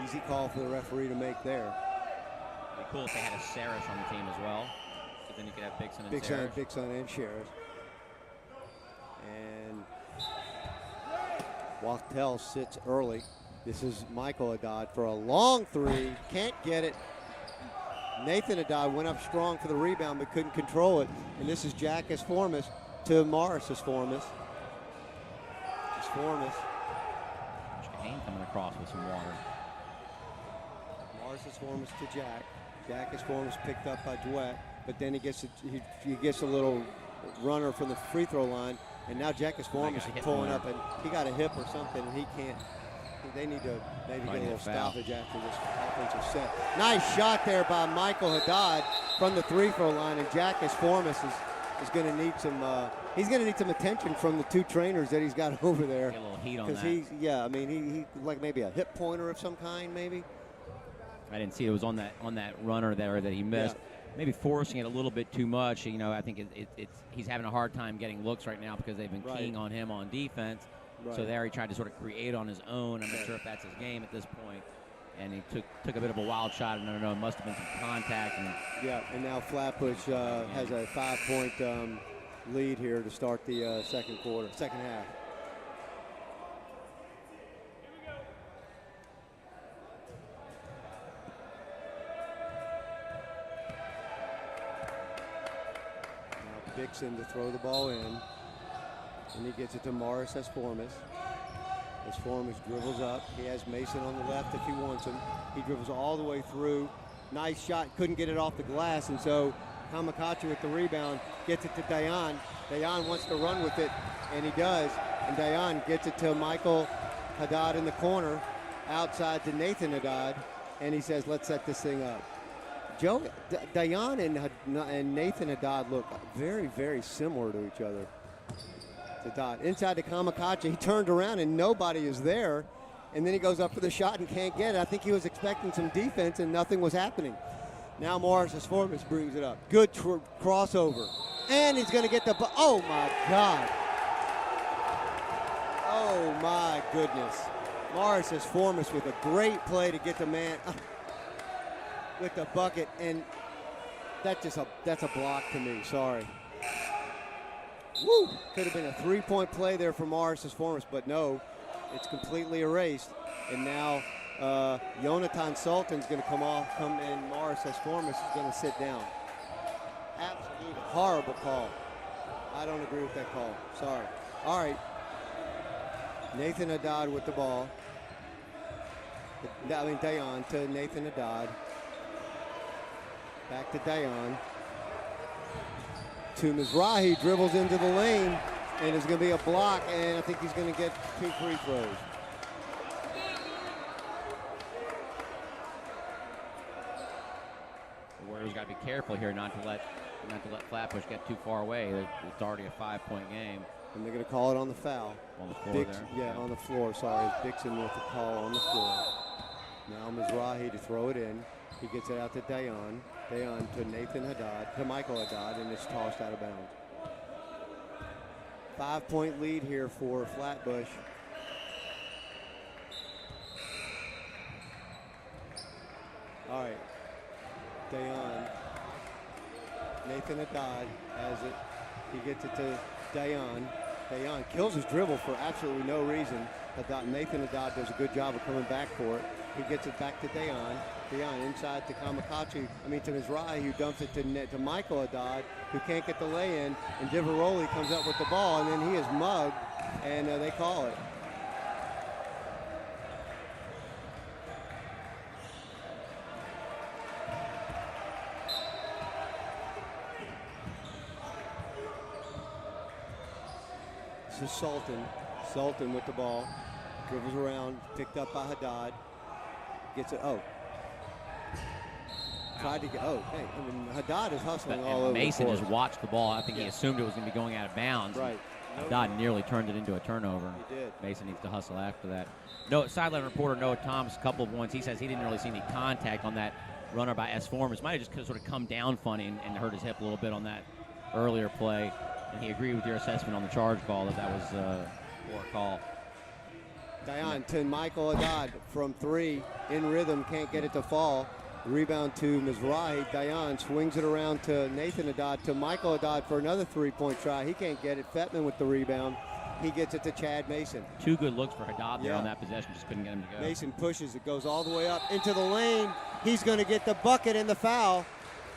Easy call for the referee to make there. It'd be cool if they had a Sarish on the team as well. So then you could have Bixon and Sarish. Bixon and Sheriff. And Wachtel sits early. This is Michael Haddad for a long three. Can't get it. Nathan Haddad went up strong for the rebound but couldn't control it. And this is Jackus Formas to Morris's Formas. It's Formas. Kane coming across with some water. Morris's Formas to Jack. Jackus Formas picked up by Duet, but then he gets a little runner from the free throw line, and now Jackus Formas is pulling up, and he got a hip or something, and he can't. They need to maybe get a little stoppage after this offensive set. Nice shot there by Michael Haddad from the free throw line, and Jackus Formas is going to need some. He's going to need some attention from the two trainers that he's got over there. Get a little heat on that. Because he like maybe a hip pointer of some kind, maybe. I didn't see it was on that runner there that he missed. Yeah. Maybe forcing it a little bit too much. You know, I think he's having a hard time getting looks right now because they've been keying on him on defense. Right. So there he tried to sort of create on his own. I'm not sure if that's his game at this point. And he took a bit of a wild shot. And I don't know, it must have been some contact. And now Flatbush has a 5-point lead here to start the second half. Dixon to throw the ball in, and he gets it to Morris as Formas. As Formas dribbles up, he has Mason on the left if he wants him. He dribbles all the way through. Nice shot, couldn't get it off the glass, and so Kamikaze with the rebound gets it to Dayan. Dayan wants to run with it, and he does. And Dayan gets it to Michael Haddad in the corner, outside to Nathan Haddad, and he says, let's set this thing up. Dayan and Nathan Haddad look very, very similar to each other. Haddad inside to Kamikaze. He turned around and nobody is there. And then he goes up for the shot and can't get it. I think he was expecting some defense and nothing was happening. Now Morris Formas brings it up. Good crossover. And he's going to get the – oh, my God. Oh, my goodness. Morris Formas with a great play to get the man – with the bucket, and that's a block to me. Sorry. Woo! Could have been a three-point play there for Morris's Formas, but no, it's completely erased. And now Jonathan Sultan's going to come in. Morris's Formas is going to sit down. Absolute horrible call. I don't agree with that call. Sorry. All right. Nathan Haddad with the ball. Dayan to Nathan Haddad. Back to Dayan. To Mizrahi, dribbles into the lane, and it's going to be a block, and I think he's going to get 2 free throws. The Warriors got to be careful here not to let Flatbush get too far away. It's already a 5-point game. And they're going to call it on the foul. On the floor there. Yeah, on the floor. Sorry, Dixon with the call on the floor. Now Mizrahi to throw it in. He gets it out to Dayan. Dayan to Nathan Haddad, to Michael Haddad, and it's tossed out of bounds. 5-point lead here for Flatbush. All right. Dayan. Nathan Haddad has it. He gets it to Dayan. Dayan kills his dribble for absolutely no reason. Nathan Haddad does a good job of coming back for it. He gets it back to Dayan. Dayan inside to to Mizrahi, who dumps it to Michael Haddad, who can't get the lay-in. And Diveroli comes up with the ball, and then he is mugged, and they call it. This is Sultan. Sultan with the ball. Dribbles around, picked up by Haddad. Gets it. Tried to get. Haddad is hustling all over. Mason just watched the ball. I think he assumed it was going to be going out of bounds. Right. Haddad nearly turned it into a turnover. He did. Mason needs to hustle after that. Sideline reporter Noah Thomas, a couple of points. He says he didn't really see any contact on that runner by S. Formas. Might have just sort of come down funny and hurt his hip a little bit on that earlier play. And he agreed with your assessment on the charge call that was a poor call. Dayan to Michael Haddad from 3, in rhythm, can't get it to fall. Rebound to Mizrahi. Dayan swings it around to Nathan Haddad, to Michael Haddad for another 3-point try. He can't get it. Fetman with the rebound. He gets it to Chad Mason. 2 good looks for Haddad there on that possession. Just couldn't get him to go. Mason pushes. It goes all the way up into the lane. He's going to get the bucket and the foul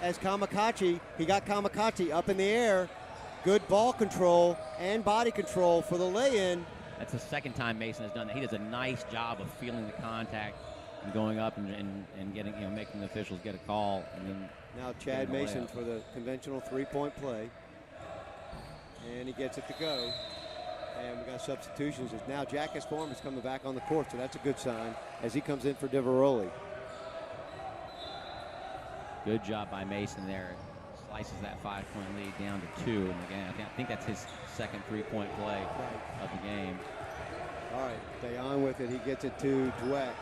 as Kamikachi. He got Kamikachi up in the air. Good ball control and body control for the lay-in. That's the second time Mason has done that. He does a nice job of feeling the contact and going up and getting, making the officials get a call. And then now Chad Mason for the conventional 3-point play. And he gets it to go. And we got substitutions. Now Jack S. Form is coming back on the court, so that's a good sign as he comes in for Diveroli. Good job by Mason there. Slices that 5-point lead down to 2. And again, I think that's his second 3-point play of the game. All right, Dayan with it. He gets it to Dweck.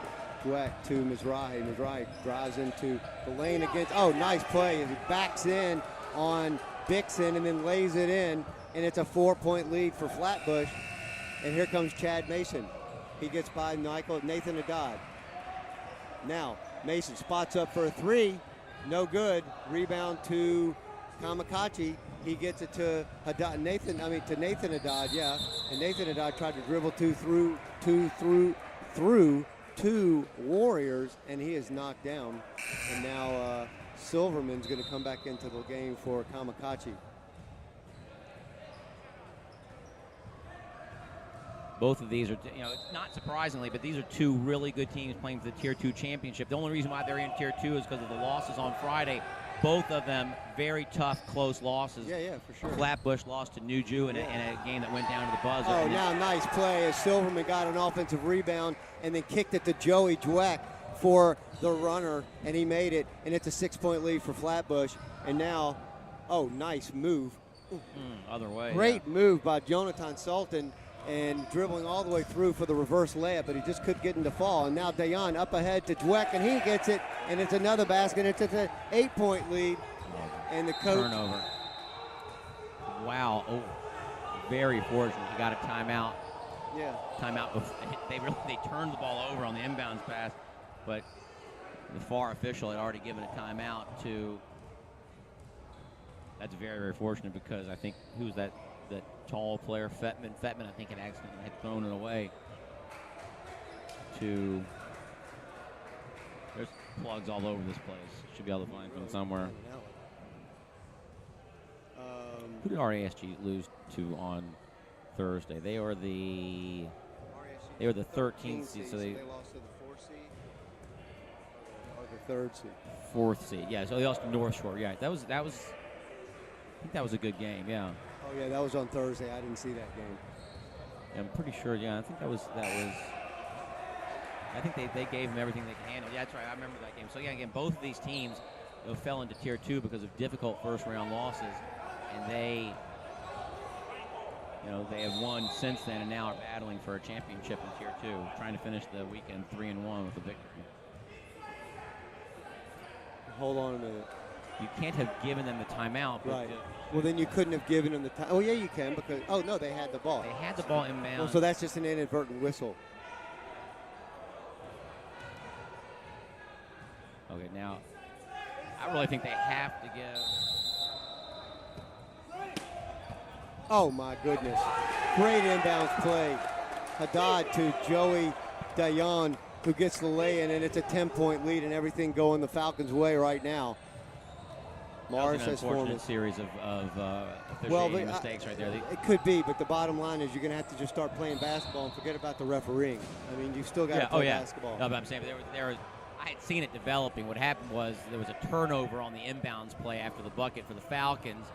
Dweck to Mizrahi. Mizrahi drives into the lane against. Oh, nice play. He backs in on Dixon and then lays it in. And it's a 4-point lead for Flatbush. And here comes Chad Mason. He gets by Nathan Haddad. Now, Mason spots up for a 3. No good. Rebound to Kamikachi. He gets it to Nathan Haddad, yeah. And Nathan Haddad tried to dribble through 2 Warriors, and he is knocked down. And now Silverman's going to come back into the game for Kamikachi. Both of these are, not surprisingly, but these are 2 really good teams playing for the Tier 2 championship. The only reason why they're in Tier 2 is because of the losses on Friday. Both of them very tough, close losses. Yeah, for sure. Flatbush lost to New Jew in a game that went down to the buzzer. Oh, now nice play as Silverman got an offensive rebound and then kicked it to Joey Dweck for the runner, and he made it, and it's a 6-point lead for Flatbush. And now, nice move. Other way. Great move by Jonathan Sultan, and dribbling all the way through for the reverse layup, but he just couldn't get him to fall. And now Dayan up ahead to Dweck, and he gets it, and it's another basket. It's an 8-point lead, and the coach. Turnover. Wow. Oh, very fortunate. He got a timeout. Yeah. Timeout. They turned the ball over on the inbounds pass, but the FAR official had already given a timeout to. That's very, very fortunate because I think who's that? that tall player, Fetman. Fetman, I think, had thrown it away to. There's plugs all over this place. Should be able to find one somewhere. Who did RASG lose to on Thursday? They were the 13th seed, so they lost to the 4th seed or the 3rd seed. 4th seed. Yeah, so they lost to North Shore. Yeah, that was. I think that was a good game. Yeah. Oh yeah, that was on Thursday. I didn't see that game. Yeah, I'm pretty sure. Yeah, I think that was. I think they gave them everything they could handle. Yeah, that's right. I remember that game. So yeah, again, both of these teams fell into Tier 2 because of difficult first-round losses, and they have won since then, and now are battling for a championship in Tier 2, trying to finish the weekend 3-1 with a victory. Hold on a minute. You can't have given them the timeout. Right. Well, then you couldn't have given them the time. Oh, yeah, you can because, oh, no, they had the ball. They had the ball inbound. Well, so that's just an inadvertent whistle. Okay, now, I really think they have to give. Oh, my goodness. Great inbounds play. Haddad to Joey Dayan, who gets the lay-in, and it's a 10-point lead and everything going the Falcons' way right now. Morris has formed a series of officiating mistakes right there. It could be, but the bottom line is you're going to have to just start playing basketball and forget about the refereeing. I mean, you've still got to play basketball. No, but I'm saying I had seen it developing. What happened was there was a turnover on the inbounds play after the bucket for the Falcons,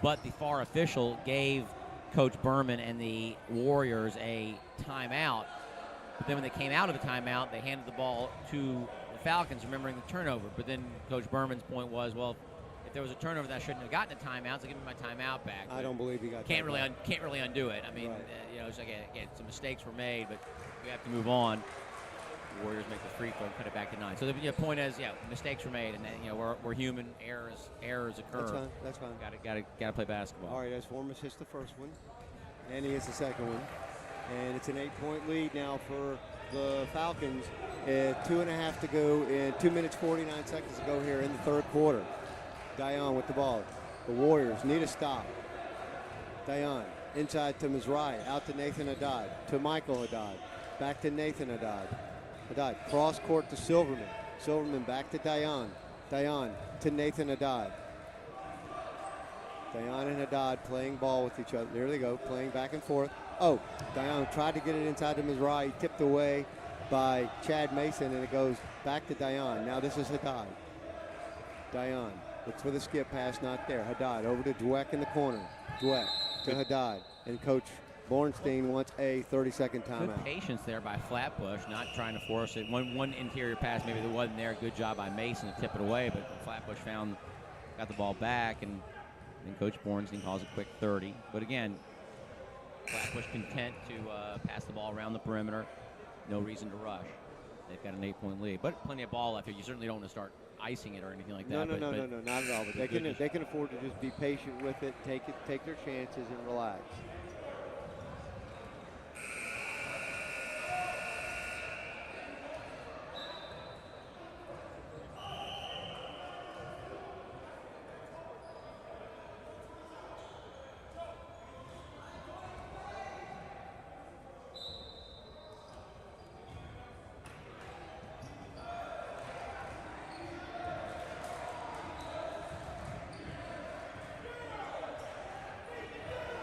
but the FAR official gave Coach Berman and the Warriors a timeout. But then when they came out of the timeout, they handed the ball to the Falcons, remembering the turnover. But then Coach Berman's point was, well, if there was a turnover, that I shouldn't have gotten a timeout, so give me my timeout back. I don't believe he got can't really undo it. I mean, right. It's like, again, some mistakes were made, but we have to move on. The Warriors make the free throw and cut it back to 9. So the point is, mistakes were made, and then, we're human. Errors occur. That's fine. Got to play basketball. All right, as Formas hits the first one, and he hits the second one, and it's an 8-point lead now for the Falcons. 2.5 to go, and 2 minutes 49 seconds to go here in the third quarter. Dayan with the ball. The Warriors need a stop. Dayan inside to Mizrahi, out to Nathan Haddad, to Michael Haddad, back to Nathan Haddad. Haddad cross court to Silverman. Silverman back to Dayan. Dayan to Nathan Haddad. Dayan and Haddad playing ball with each other. There they go, playing back and forth. Oh, Dayan tried to get it inside to Mizrahi, tipped away by Chad Mason, and it goes back to Dayan. Now this is Haddad. Dayan looks for the skip pass, not there. Haddad over to Dweck in the corner. Dweck to Haddad, and Coach Bornstein wants a 30-second timeout. Good patience there by Flatbush, not trying to force it. One interior pass, maybe there wasn't there. Good job by Mason to tip it away, but Flatbush got the ball back, and then Coach Bornstein calls a quick 30. But again, Flatbush content to pass the ball around the perimeter. No reason to rush. They've got an 8-point lead, but plenty of ball left here. You certainly don't want to start icing it or anything like that. No, not at all. But they can afford to just be patient with it, take their chances, and relax.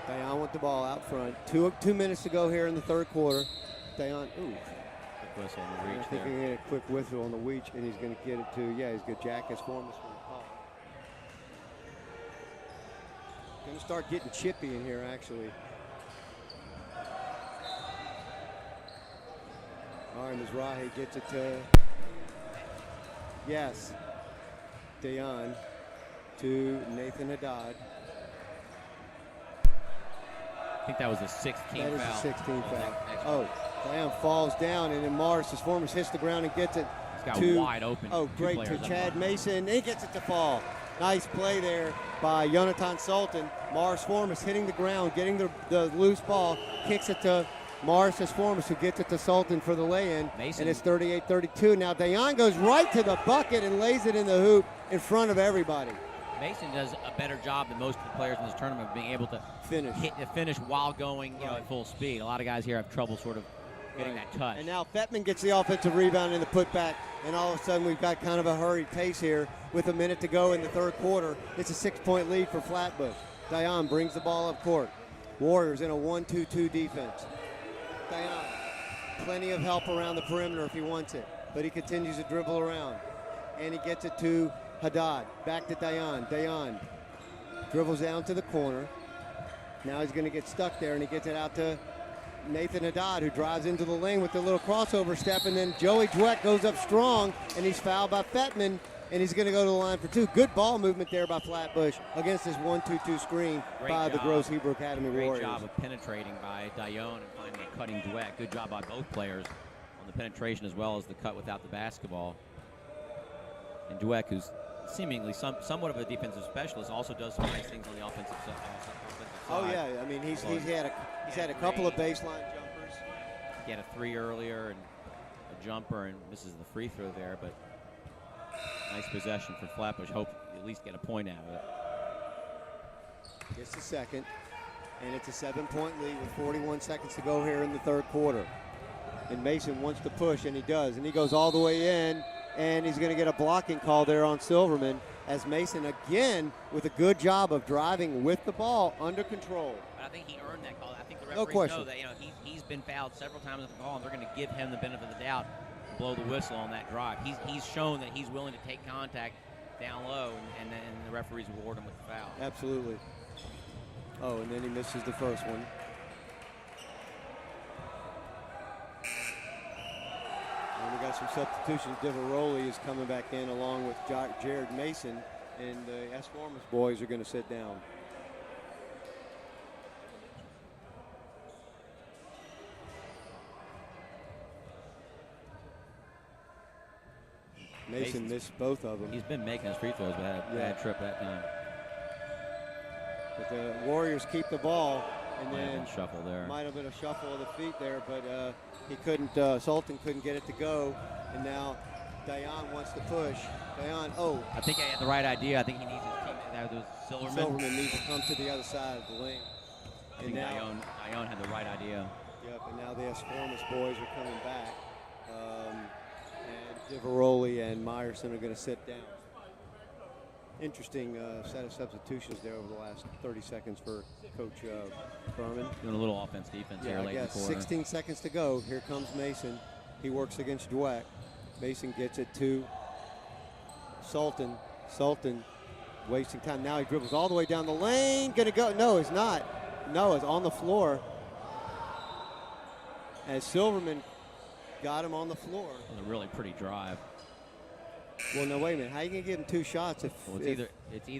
Dayan with the ball out front. 2 minutes to go here in the third quarter. Dayan, quick whistle on the reach. I think he's going to get a quick whistle on the reach, and he's going to get it to, he's good. Jack has Formas for the call. Going to start getting chippy in here, actually. All right, Mizrahi gets it to, Dayan to Nathan Haddad. I think that was the 16th foul. That is the 16th foul. Dayan falls down, and then Morris' Formas hits the ground and gets it wide open. Oh, great, to Chad Mason. He gets it to fall. Nice play there by Yonatan Sultan. Morris Formas hitting the ground, getting the loose ball, kicks it to Morris' Formas, who gets it to Sultan for the lay-in. And it's 38-32. Now Dayan goes right to the bucket and lays it in the hoop in front of everybody. Mason does a better job than most of the players in this tournament of being able to finish while going, at full speed. A lot of guys here have trouble sort of getting that touch. And now Fettman gets the offensive rebound and the putback, and all of a sudden we've got kind of a hurried pace here with a minute to go in the third quarter. It's a 6-point lead for Flatbush. Dion brings the ball up court. Warriors in a 1-2-2 defense. Dion, plenty of help around the perimeter if he wants it, but he continues to dribble around. And he gets it to Haddad. Back to Dion. Dion dribbles down to the corner. Now he's going to get stuck there, and he gets it out to Nathan Haddad, who drives into the lane with the little crossover step, and then Joey Dweck goes up strong, and he's fouled by Fettman, and he's going to go to the line for 2. Good ball movement there by Flatbush against this 1-2-2 screen by the Gross Hebrew Academy Warriors. Great job of penetrating by Dion and finding a cutting Dweck. Good job by both players on the penetration as well as the cut without the basketball. And Dweck, who's seemingly somewhat of a defensive specialist, also does some nice things on the offensive side. Oh yeah, I mean he's had a couple of baseline jumpers. He had a 3 earlier and a jumper, and misses the free throw there. But nice possession for Flatbush. Hope at least get a point out of it. Gets the second, and it's a 7-point lead with 41 seconds to go here in the third quarter. And Mason wants to push, and he does, and he goes all the way in. And he's going to get a blocking call there on Silverman, as Mason again with a good job of driving with the ball under control. But I think he earned that call. I think the referees know that he's been fouled several times with the call, and they're going to give him the benefit of the doubt and blow the whistle on that drive. He's shown that he's willing to take contact down low, and then the referees reward him with the foul. Absolutely. Oh, and then he misses the first one. And we got some substitutions. Diveroli is coming back in along with Jared Mason, and the S-Formas boys are going to sit down. Mason missed both of them. He's been making his free throws, but had a bad trip that time. But the Warriors keep the ball, and then shuffle there. Might have been a shuffle of the feet there, but he couldn't. Sultan couldn't get it to go, and now Dion wants to push. Dion, I think he had the right idea. I think he needs his teammate there. There was Silverman. Silverman needs to come to the other side of the lane. I think Dion had the right idea. Yep, and now the S-Formas boys are coming back. And Diveroli and Meyerson are going to sit down. Interesting set of substitutions there over the last 30 seconds for Coach Berman. Doing a little offense-defense here late in the quarter. 16 seconds to go. Here comes Mason. He works against Dweck. Mason gets it to Sultan. Sultan wasting time. Now he dribbles all the way down the lane. Gonna go. No, he's not. No, it's on the floor. As Silverman got him on the floor. It was a really pretty drive. Well, no, wait a minute. How are you going to give him 2 shots it's either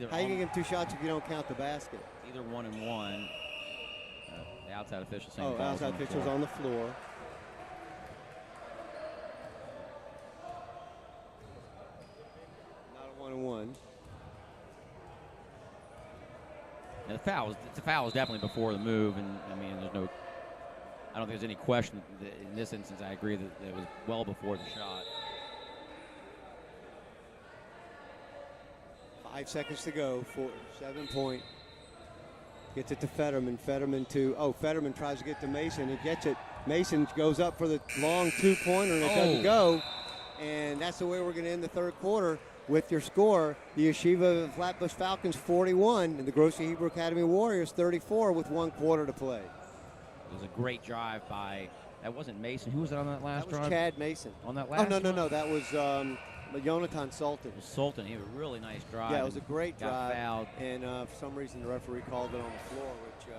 how are you going to give him 2 shots if you don't count the basket? Either 1 and 1. The outside official saying outside official's on the floor. Not a 1 and 1. And the foul was definitely before the move, and I mean, I don't think there's any question that in this instance. I agree that it was well before the shot. 5 seconds to go. 7-point. Gets it to Fetterman. Fetterman tries to get to Mason. He gets it. Mason goes up for the long 2-pointer, and it doesn't go. And that's the way we're going to end the third quarter with your score. The Yeshiva Flatbush Falcons 41 and the Grocery Hebrew Academy Warriors 34 with 1 quarter to play. It was a great drive by, that wasn't Mason. Who was it on that last drive? That was Chad Mason. On that last drive? No. That was Jonathan Sultan. It was Sultan. He had a really nice drive. Yeah, it was a great drive. Got fouled. And for some reason, the referee called it on the floor, which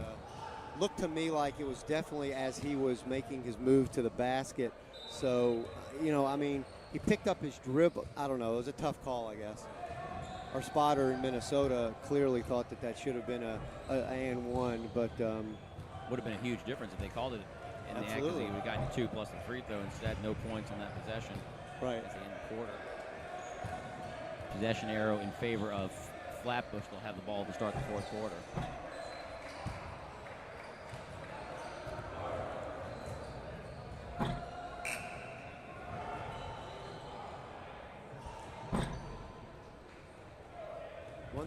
looked to me like it was definitely as he was making his move to the basket. So, I mean, he picked up his dribble. I don't know. It was a tough call, I guess. Our spotter in Minnesota clearly thought that should have been a and 1, but would have been a huge difference if they called it in the act. He would have gotten 2 plus the free throw. Instead, no points on that possession. Right. At the end of the quarter. Possession arrow in favor of Flatbush. They'll have the ball to start the fourth quarter.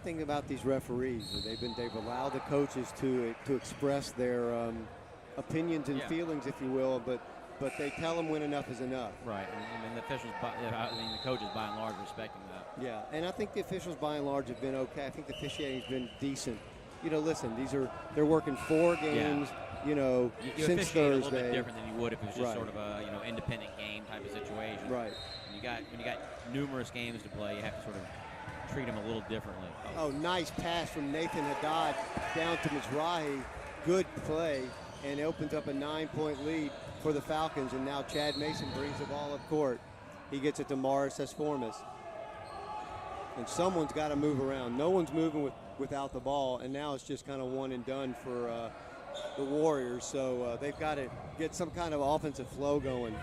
thing about these referees. They've allowed the coaches to express their opinions and feelings, if you will, but they tell them when enough is enough. Right, and the officials, the coaches by and large respecting that. Yeah, and I think the officials by and large have been okay. I think the officiating's been decent. You know, listen, they're working 4 games. You know, you since officiate a little Thursday. bit different than you would if it was just Right. sort of a independent game type of situation. Right. When you got numerous games to play, you have to sort of treat them a little differently. Oh, nice pass from Nathan Haddad down to Mizrahi. Good play, and it opens up a 9-point lead for the Falcons, and now Chad Mason brings the ball up court. He gets it to Morris Esformas. And someone's got to move around. No one's moving without the ball, and now it's just kind of one and done for the Warriors. So they've got to get some kind of offensive flow going,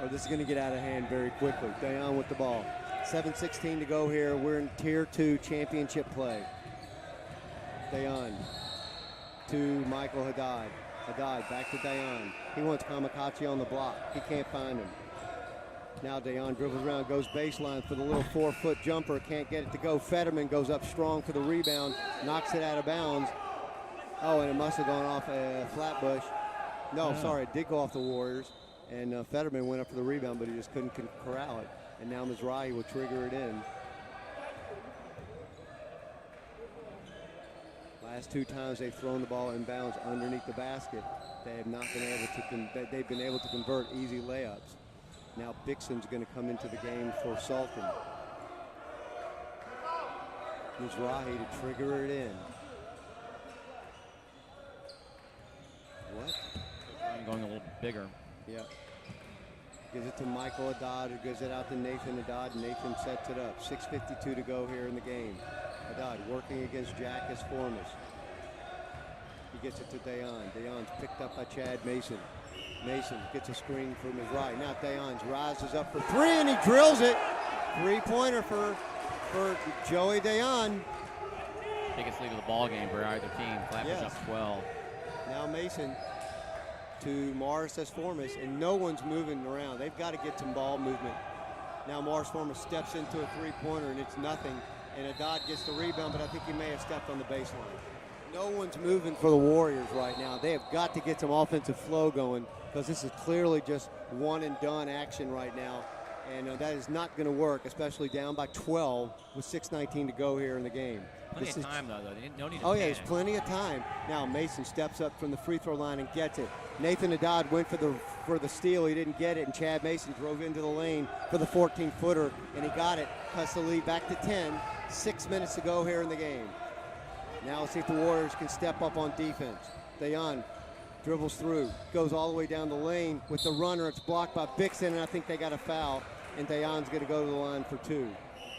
or this is going to get out of hand very quickly. Dayan with the ball. 7:16 to go here. We're in Tier 2 championship play. Dayan to Michael Haddad. Haddad back to Dayan. He wants Kamikaze on the block. He can't find him. Now Dayan dribbles around, goes baseline for the little 4-foot jumper. Can't get it to go. Fetterman goes up strong for the rebound. Knocks it out of bounds. Oh, and it must have gone off Flatbush. No, sorry, it did go off the Warriors. And Fetterman went up for the rebound, but he just couldn't corral it. And now Mizrahi will trigger it in. Last 2 times they've thrown the ball in bounds underneath the basket, they have not been able to. They've been able to convert easy layups. Now Bixon's going to come into the game for Sultan. Mizrahi to trigger it in. What? Going a little bigger. Yeah. Gives it to Michael Haddad, who gives it out to Nathan Haddad. Nathan sets it up. 6:52 to go here in the game. Haddad working against Jack Esformas. He gets it to Dayan. Dayan's picked up by Chad Mason. Mason gets a screen for Mizrahi. Now Dayan's rises up for 3, and he drills it. 3-pointer for Joey Dayan. Biggest lead of the ball game for either team. Flatbush up 12. Now Mason to Morris Esformas, and no one's moving around. They've got to get some ball movement. Now Morris Esformas steps into a 3-pointer, and it's nothing. And Haddad gets the rebound, but I think he may have stepped on the baseline. No one's moving for the Warriors right now. They have got to get some offensive flow going, because this is clearly just one and done action right now. And that is not going to work, especially down by 12 with 6:19 to go here in the game. Plenty of time, though. They don't need to Oh, yeah, there's plenty of time. Now Mason steps up from the free throw line and gets it. Nathan Haddad went for the steal. He didn't get it, and Chad Mason drove into the lane for the 14-footer, and he got it. Cuts the lead back to 10. 6 minutes to go here in the game. Now let's see if the Warriors can step up on defense. Dayan dribbles through, goes all the way down the lane with the runner. It's blocked by Bixon, and I think they got a foul, and Dayan's going to go to the line for 2.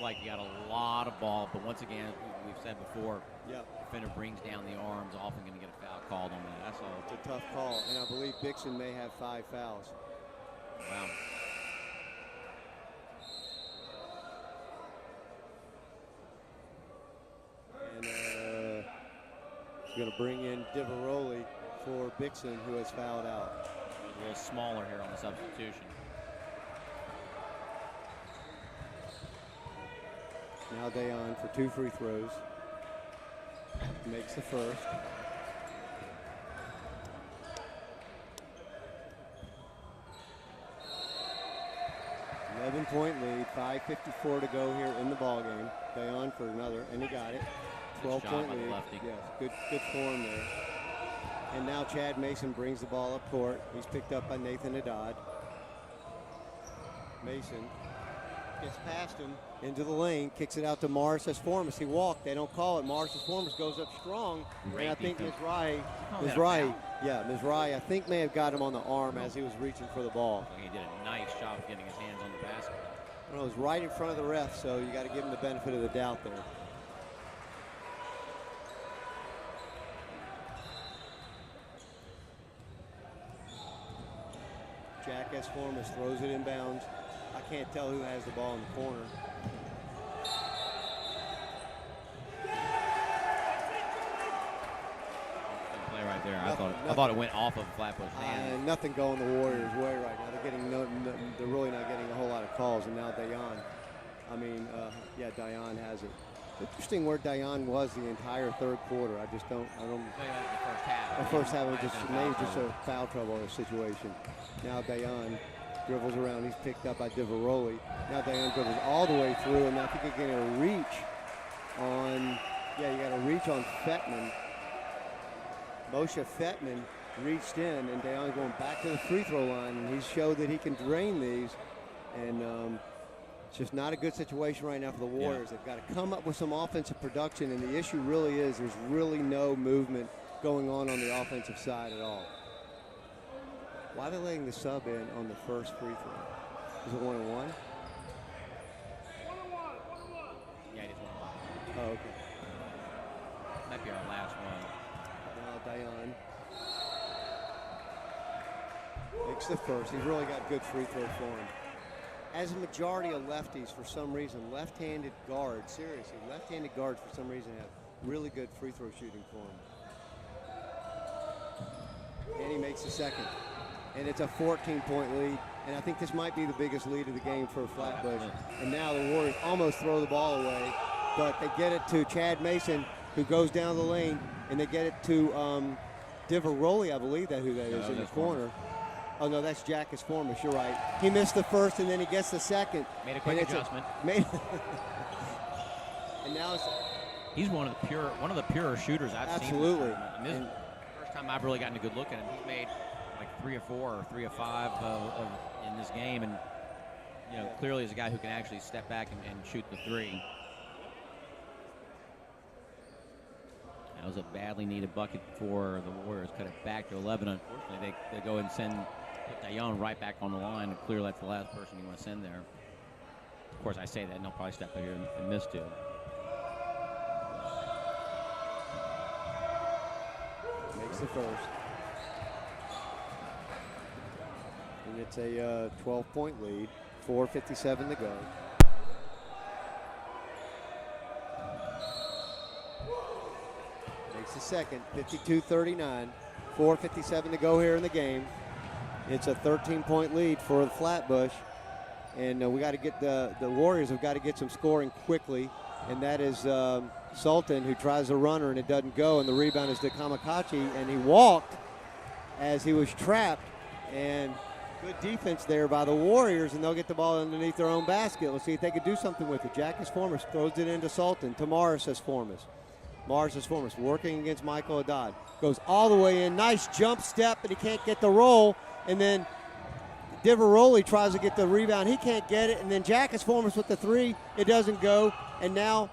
Like you got a lot of ball, but once again, we've said before, Yep. defender brings down the arms, often going to get a foul called on that. That's all. It's a tough call, and I believe Bixon may have 5 fouls. Wow. And he's going to bring in Diveroli for Bixon, who has fouled out. A little smaller here on the substitution. Now Dayan for 2 free throws. Makes the first. Point lead, 5:54 to go here in the ball game. Dayan for another, and he got it. 12-point lead. Yes, good form there. And now Chad Mason brings the ball up court. He's picked up by Nathan Haddad. Mason gets past him into the lane, kicks it out to Morris Esformas. He walked. They don't call it. Morris Esformas goes up strong. Great and I think defense. Mizrahi, I think may have got him on the arm as he was reaching for the ball. He did a nice job of getting his hands on the basket. Well, it was right in front of the ref, so you got to give him the benefit of the doubt there. Jack Esformas throws it in bounds. I can't tell who has the ball in the corner. Play right there. I thought it went off of Flatbush hand. Nothing going the Warriors' way right now. They're really not getting a whole lot of calls. And now Dayan, Dayan has it. Interesting where Dayan was the entire third quarter. I just don't. The first half. The first half was maybe just a foul trouble situation. Now Dayan dribbles around. He's picked up by Diveroli. Now Dayan dribbles all the way through, and now if he could get a reach on, you got a reach on Fetman. Moshe Fetman reached in, and Dayan going back to the free throw line, and he's showed that he can drain these, and it's just not a good situation right now for the Warriors. They've got to come up with some offensive production, and the issue really is there's really no movement going on the offensive side at all. Why are they letting the sub in on the first free throw? Is it 1-1? Yeah, it is 1-1. Oh, okay. Might be our last one. Now Dayan makes the first. He's really got good free throw form. As a majority of lefties, for some reason, left-handed guards, seriously, left-handed guards for some reason have really good free throw shooting form. And he makes the second. And it's a 14-point lead. And I think this might be the biggest lead of the game for Flatbush. And now the Warriors almost throw the ball away, but they get it to Chad Mason, who goes down the lane, and they get it to Diveroli, I believe who that is in the corner. Oh, no, that's Jackus Formas. You're right. He missed the first, and then he gets the second. Made a quick adjustment. And now he's one of the purer shooters I've seen. Absolutely. This is the first time I've really gotten a good look at him. He's made like 3 of 4 or 3 of 5 in this game, and clearly is a guy who can actually step back and shoot the three. That was a badly needed bucket for the Warriors. Cut it back to 11. Unfortunately, they go and put Dayan right back on the line, and clearly that's the last person you want to send there. Of course, I say that, and they'll probably step out here and miss two. Makes the first. And it's a 12-point lead, 4:57 to go. Makes the second, 52-39, 4:57 to go here in the game. It's a 13-point lead for Flatbush, and we got to get the Warriors have got to get some scoring quickly, and that is Sultan, who tries the runner and it doesn't go, and the rebound is to Kamakachi, and he walked as he was trapped, and good defense there by the Warriors, and they'll get the ball underneath their own basket. Let's see if they could do something with it. Jackus Formas throws it into Sultan to Morris Formas. Morris Formas working against Michael Haddad. Goes all the way in. Nice jump step, but he can't get the roll. And then Diveroli tries to get the rebound. He can't get it. And then Jackus Formas with the three. It doesn't go. And now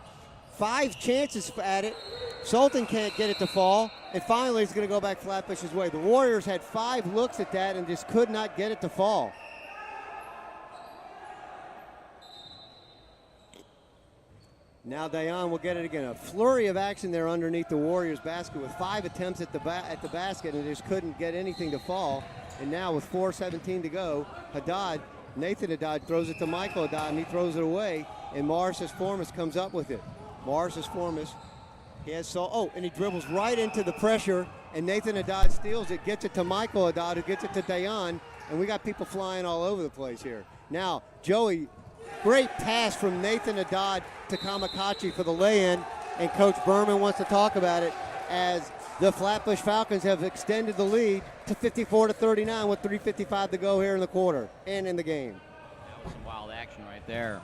5 chances at it. Sultan can't get it to fall. And finally, it's going to go back Flatbush's way. The Warriors had 5 looks at that and just could not get it to fall. Now Dayan will get it again. A flurry of action there underneath the Warriors basket with 5 attempts at the basket, and just couldn't get anything to fall. And now with 4:17 to go, Nathan Haddad throws it to Michael Haddad, and he throws it away, and Morris Formas comes up with it. Morris Formas, and he dribbles right into the pressure, and Nathan Haddad steals it, gets it to Michael Haddad, who gets it to Dayan, and we got people flying all over the place here. Now, Joey, great pass from Nathan Haddad to Kamakachi for the lay-in, and Coach Berman wants to talk about it as the Flatbush Falcons have extended the lead to 54-39 with 3:55 to go here in the quarter and in the game. That was some wild action right there.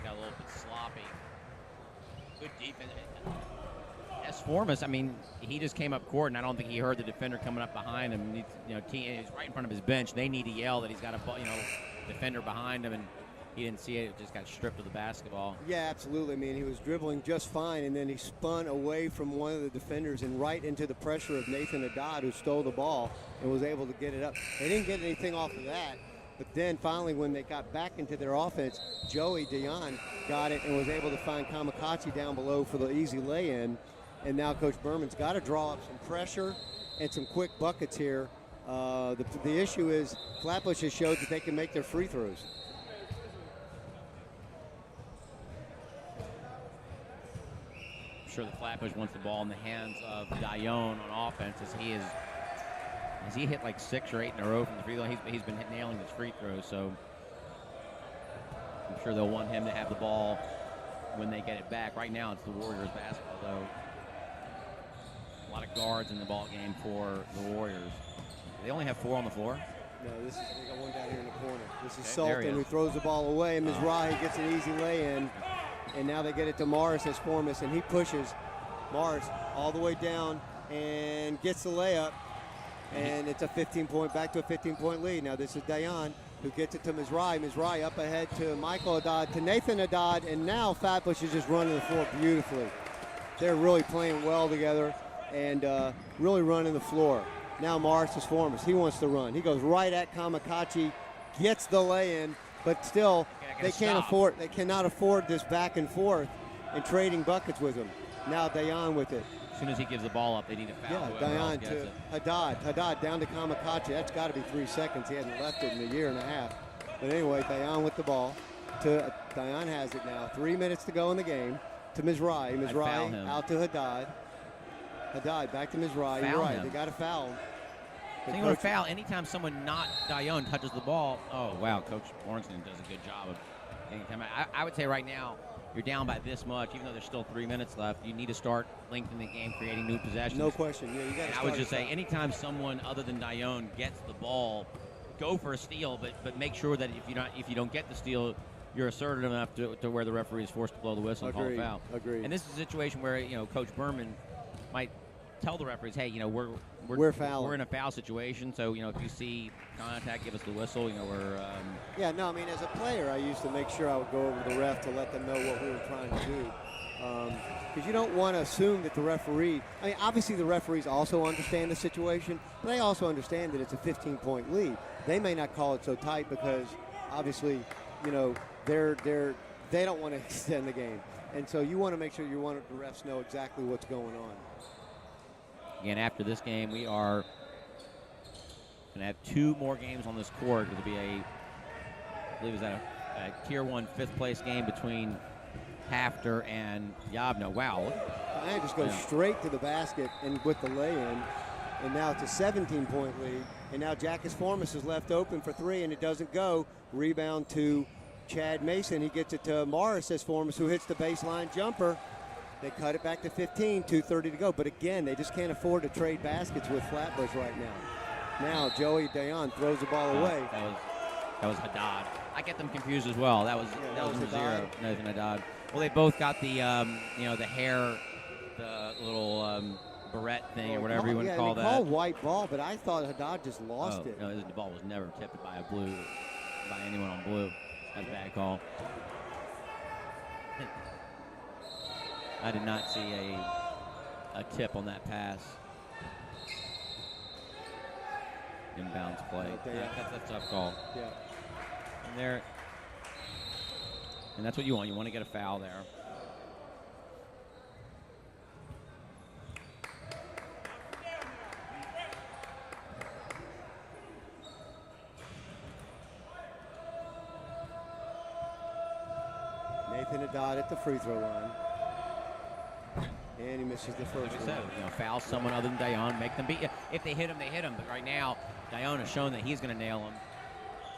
Got a little bit sloppy. Good defense. Formas, I mean, he just came up court, and I don't think he heard the defender coming up behind him. He's right in front of his bench. They need to yell that he's got a defender behind him, and he didn't see it. It just got stripped of the basketball. Yeah, absolutely. I mean, he was dribbling just fine, and then he spun away from one of the defenders and right into the pressure of Nathan Haddad, who stole the ball and was able to get it up. They didn't get anything off of that, but then finally when they got back into their offense, Joey Dayan got it and was able to find Kamakachi down below for the easy lay-in. And now Coach Berman's got to draw up some pressure and some quick buckets here. The issue is Flatbush has showed that they can make their free throws. I'm sure the Flatbush wants the ball in the hands of Dayan on offense, as he hit like 6 or 8 in a row from the free throw. He's been nailing his free throws, so I'm sure they'll want him to have the ball when they get it back. Right now, it's the Warriors basketball, though. A lot of guards in the ball game for the Warriors. They only have 4 on the floor. No, they got one down here in the corner. This is Okay, Sultan who throws the ball away, and Mizrahi gets an easy lay-in. And now they get it to Morris as Formas, and he pushes Morris all the way down and gets the layup. And it's a 15-point, back to a 15-point lead. Now this is Dayan who gets it to Mizrahi. Mizrahi up ahead to Michael Haddad, to Nathan Haddad, and now Flatbush is just running the floor beautifully. They're really playing well together and really running the floor. Now Morris is Formas. He wants to run. He goes right at Kamikachi, gets the lay-in, but still they cannot afford this back and forth and trading buckets with him. Now Dayan with it. As soon as he gives the ball up, they need a foul. Yeah, Dayan to Haddad. Haddad down to Kamikachi. That's got to be 3 seconds. He hasn't left it in a year and a half. But anyway, Dayan with the ball. Dayan has it now. 3 minutes to go in the game. To Mizrahi. Mizrahi out to Haddad. Haddad back to Mizrahi. You're right. They got to foul. They want to foul anytime someone not Dayan touches the ball. Oh, wow. Coach Lawrenson does a good job of getting time out. I would say right now, you're down by this much, even though there's still 3 minutes left. You need to start lengthening the game, creating new possessions. No question. Yeah, you got to. I would just say, anytime someone other than Dayan gets the ball, go for a steal, but make sure that if you don't get the steal, you're assertive enough to where the referee is forced to blow the whistle and call a foul. Agreed. And this is a situation where Coach Berman might tell the referees, hey, we're fouling. We're in a foul situation, so if you see contact, give us the whistle. We're. Yeah, no, I mean, as a player, I used to make sure I would go over to the ref to let them know what we were trying to do, because you don't want to assume that the referee. I mean, obviously the referees also understand the situation, but they also understand that it's a 15-point lead. They may not call it so tight because obviously, they don't want to extend the game, and so you want to make sure the refs know exactly what's going on. Again, after this game, we are going to have 2 more games on this court. It'll be I believe it's a Tier 1 5th-place game between Hafter and Yavno. Wow. Diane just goes straight to the basket and with the lay-in, and now it's a 17-point lead. And now Jackus Formas is left open for 3, and it doesn't go. Rebound to Chad Mason. He gets it to Morris as Formas, who hits the baseline jumper. They cut it back to 15, 2:30 to go. But again, they just can't afford to trade baskets with Flatbush right now. Now Joey Dayan throws the ball away. That was Haddad. I get them confused as well. That was number 0, Nathan Haddad. Well, they both got the the hair, the little barrette thing or whatever you want to call that. Called white ball, but I thought Haddad just lost it. No, the ball was never tipped by anyone on blue. That's a bad call. I did not see a tip on that pass. Inbounds play. That's a tough call. Yeah. And that's what you want. You want to get a foul there. Nathan Haddad at the free throw line. And he misses the first one. Like I said, foul someone other than Dayan, make them beat you. If they hit him, they hit him. But right now, Dayan has shown that he's going to nail him.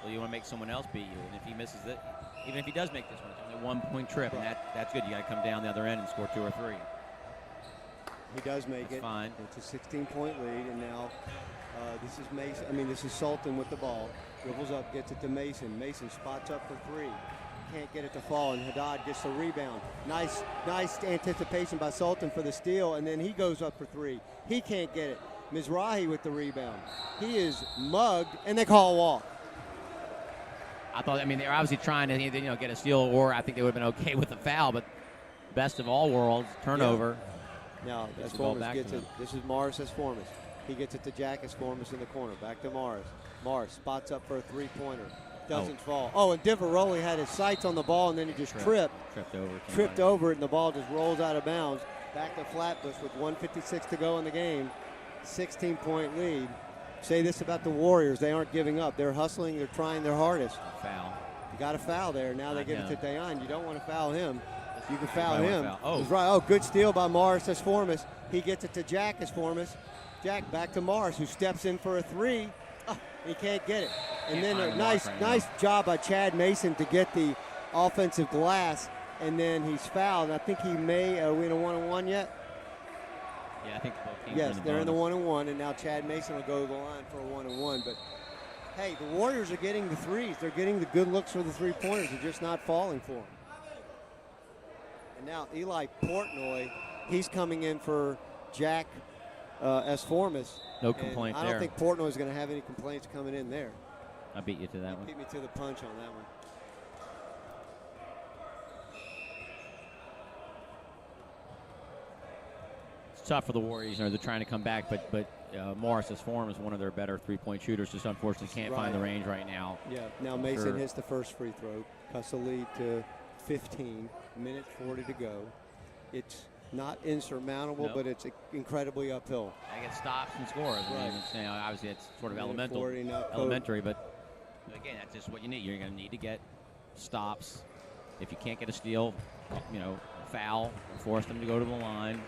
So you want to make someone else beat you. And if he misses it, even if he does make this one, it's only a 1-point trip, and that's good. You got to come down the other end and score 2 or 3. He does make it. Fine. It's a 16-point lead, and now this is Mason. I mean, this is Sultan with the ball. Dribbles up, gets it to Mason. Mason spots up for 3. Can't get it to fall, and Haddad gets the rebound. Nice anticipation by Sultan for the steal, and then he goes up for 3. He can't get it. Mizrahi with the rebound. He is mugged, and they call a walk. They're obviously trying to get a steal, or I think they would have been okay with the foul, but best of all worlds, turnover. Yeah. Now, as Formas gets it, this is Morris as Formas. He gets it to Jackus Formas in the corner. Back to Morris. Morris spots up for a 3-pointer. Doesn't fall. Oh, and Diveroli had his sights on the ball, and then he just tripped over it, and the ball just rolls out of bounds. Back to Flatbush with 1:56 to go in the game. 16-point lead. Say this about the Warriors. They aren't giving up. They're hustling. They're trying their hardest. Foul. You got to foul there. Now they give it to Dayan. You don't want to foul him. You can foul him. Oh. Right. Oh, good steal by Morris as Formas. He gets it to Jack as Formas. Jack back to Morris, who steps in for a 3. He can't get it. And then a nice job by Chad Mason to get the offensive glass and then he's fouled. And I think he may. Are we in a 1-on-1 yet? Yeah, I think both teams Yes, they're in the bonus. 1-on-1, and now Chad Mason will go to the line for a 1-on-1. But hey, the Warriors are getting the threes. They're getting the good looks for the three-pointers. They're just not falling for them. And now Eli Portnoy, he's coming in for Jack Esformas. No complaint I there. don't think Portnoy's going to have any complaints coming in there. I beat you to that one. Beat me to the punch on that one. It's tough for the Warriors. You know, they're trying to come back, but Morris Esform is one of their better three-point shooters. Just unfortunately can't find the range right now. Yeah. Now Mason hits the first free throw, cuts the lead to 15. Minute 40 to go. It's not insurmountable, but it's incredibly uphill. I get stops and scores. Right. I mean, you know, obviously, it's sort of Minute 40, elementary, but again, that's just what you need. You're going to need to get stops. If you can't get a steal, you know, foul, force them to go to the line.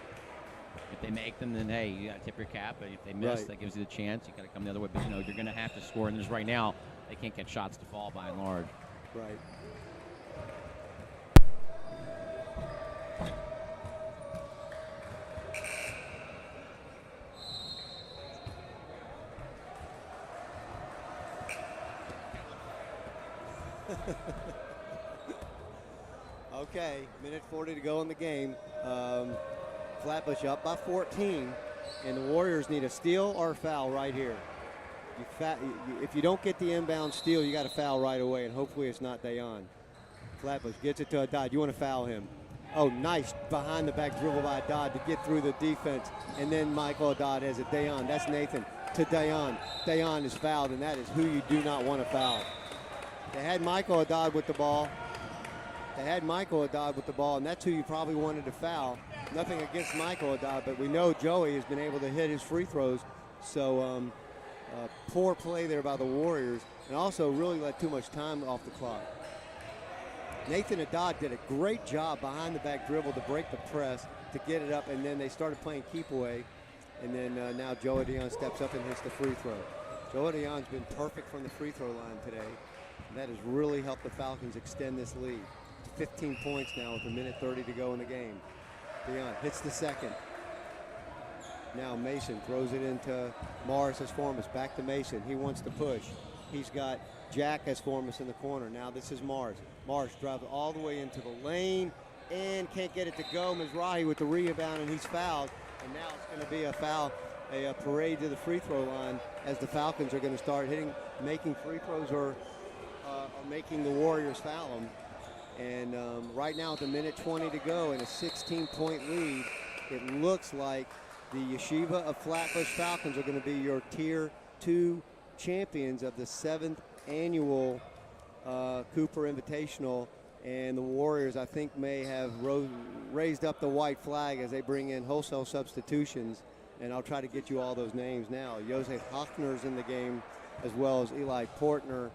If they make them, then hey, you got to tip your cap. But if they miss, that gives you the chance. You got to come the other way. But you know, you're going to have to score. And just right now, they can't get shots to fall by and large. Right. Okay, minute 40 to go in the game. Flatbush up by 14, and the Warriors need a steal or a foul right here. If you don't get the inbound steal, you got to foul right away, and hopefully it's not Dayon. Flatbush gets it to Haddad. You want to foul him. Oh, nice behind-the-back dribble by Haddad to get through the defense, and then Michael Haddad has it. Dayon, that's Nathan to Dayon. Dayon is fouled, and that is who you do not want to foul. They had Michael Haddad with the ball. And that's who you probably wanted to foul. Nothing against Michael Haddad, but we know Joey has been able to hit his free throws. So poor play there by the Warriors, and also really let too much time off the clock. Nathan Haddad did a great job behind the back dribble to break the press, to get it up, and then they started playing keep away. And then now Joey Dion steps up and hits the free throw. Joey Dion's been perfect from the free throw line today. And that has really helped the Falcons extend this lead. 15 points now with a minute 30 to go in the game. Dion hits the second. Now Mason throws it into Morris Esformas. Back to Mason. He wants to push. He's got Jack Esformas in the corner. Now this is Morris. Morris drives all the way into the lane and can't get it to go. Mizrahi with the rebound, and he's fouled. And now it's going to be a foul, a parade to the free throw line, as the Falcons are going to start making free throws or making the Warriors foul them. And right now, with a minute 20 to go and a 16-point lead, it looks like the Yeshiva of Flatbush Falcons are going to be your Tier 2 champions of the 7th annual Cooper Invitational. And the Warriors, I think, may have raised up the white flag as they bring in wholesale substitutions. And I'll try to get you all those names now. Jose Hochner's in the game, as well as Eli Portnoy.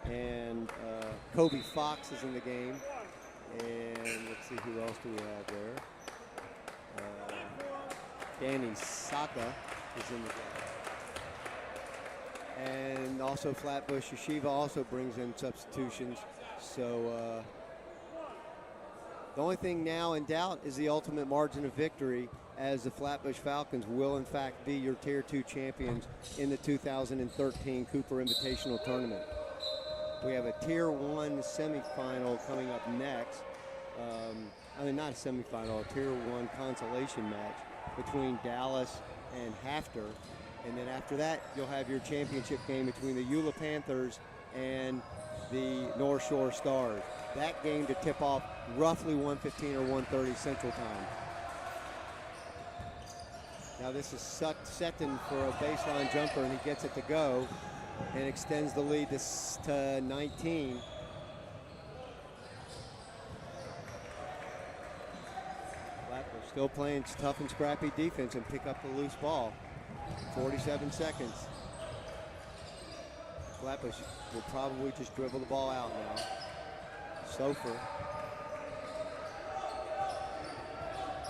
And Kobe Fox is in the game. And let's see, who else do we have there? Danny Saka is in the game. And also Flatbush Yeshiva also brings in substitutions. So the only thing now in doubt is the ultimate margin of victory, as the Flatbush Falcons will in fact be your Tier 2 champions in the 2013 Cooper Invitational Tournament. We have a Tier 1 semifinal coming up next. Not a semifinal, a Tier 1 consolation match between Dallas and Hafter. And then after that, you'll have your championship game between the Eula Panthers and the North Shore Stars. That game to tip off roughly 1:15 or 1:30 Central Time. Now this is Sutton for a baseline jumper, and he gets it to go and extends the lead to 19. Flatbush still playing tough and scrappy defense and pick up the loose ball. 47 seconds. Flatbush will probably just dribble the ball out now. Sofer.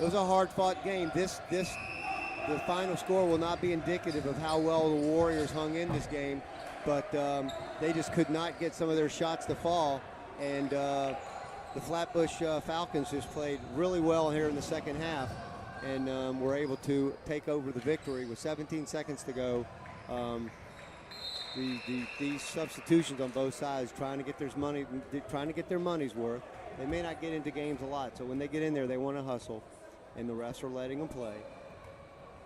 It was a hard-fought game. The final score will not be indicative of how well the Warriors hung in this game, but they just could not get some of their shots to fall. And the Flatbush Falcons just played really well here in the second half, and were able to take over the victory with 17 seconds to go. These substitutions on both sides, trying to get their money's worth. They may not get into games a lot, so when they get in there, they want to hustle, and the refs are letting them play.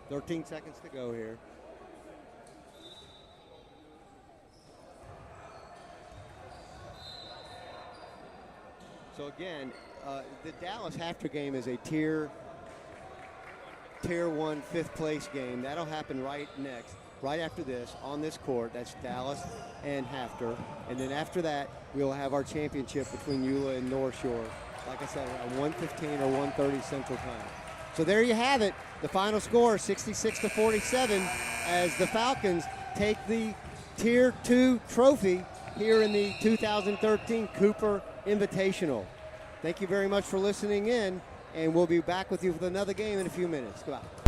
13 seconds to go here. So again, the Dallas Hafter game is a tier 1 5th place game. That'll happen right after this on this court. That's Dallas and Hafter. And then after that, we'll have our championship between Eula and North Shore. Like I said, at 1:15 or 1:30 Central Time. So there you have it. The final score, 66-47, as the Falcons take the Tier 2 trophy here in the 2013 Cooper Invitational. Thank you very much for listening in, and we'll be back with you with another game in a few minutes. Goodbye.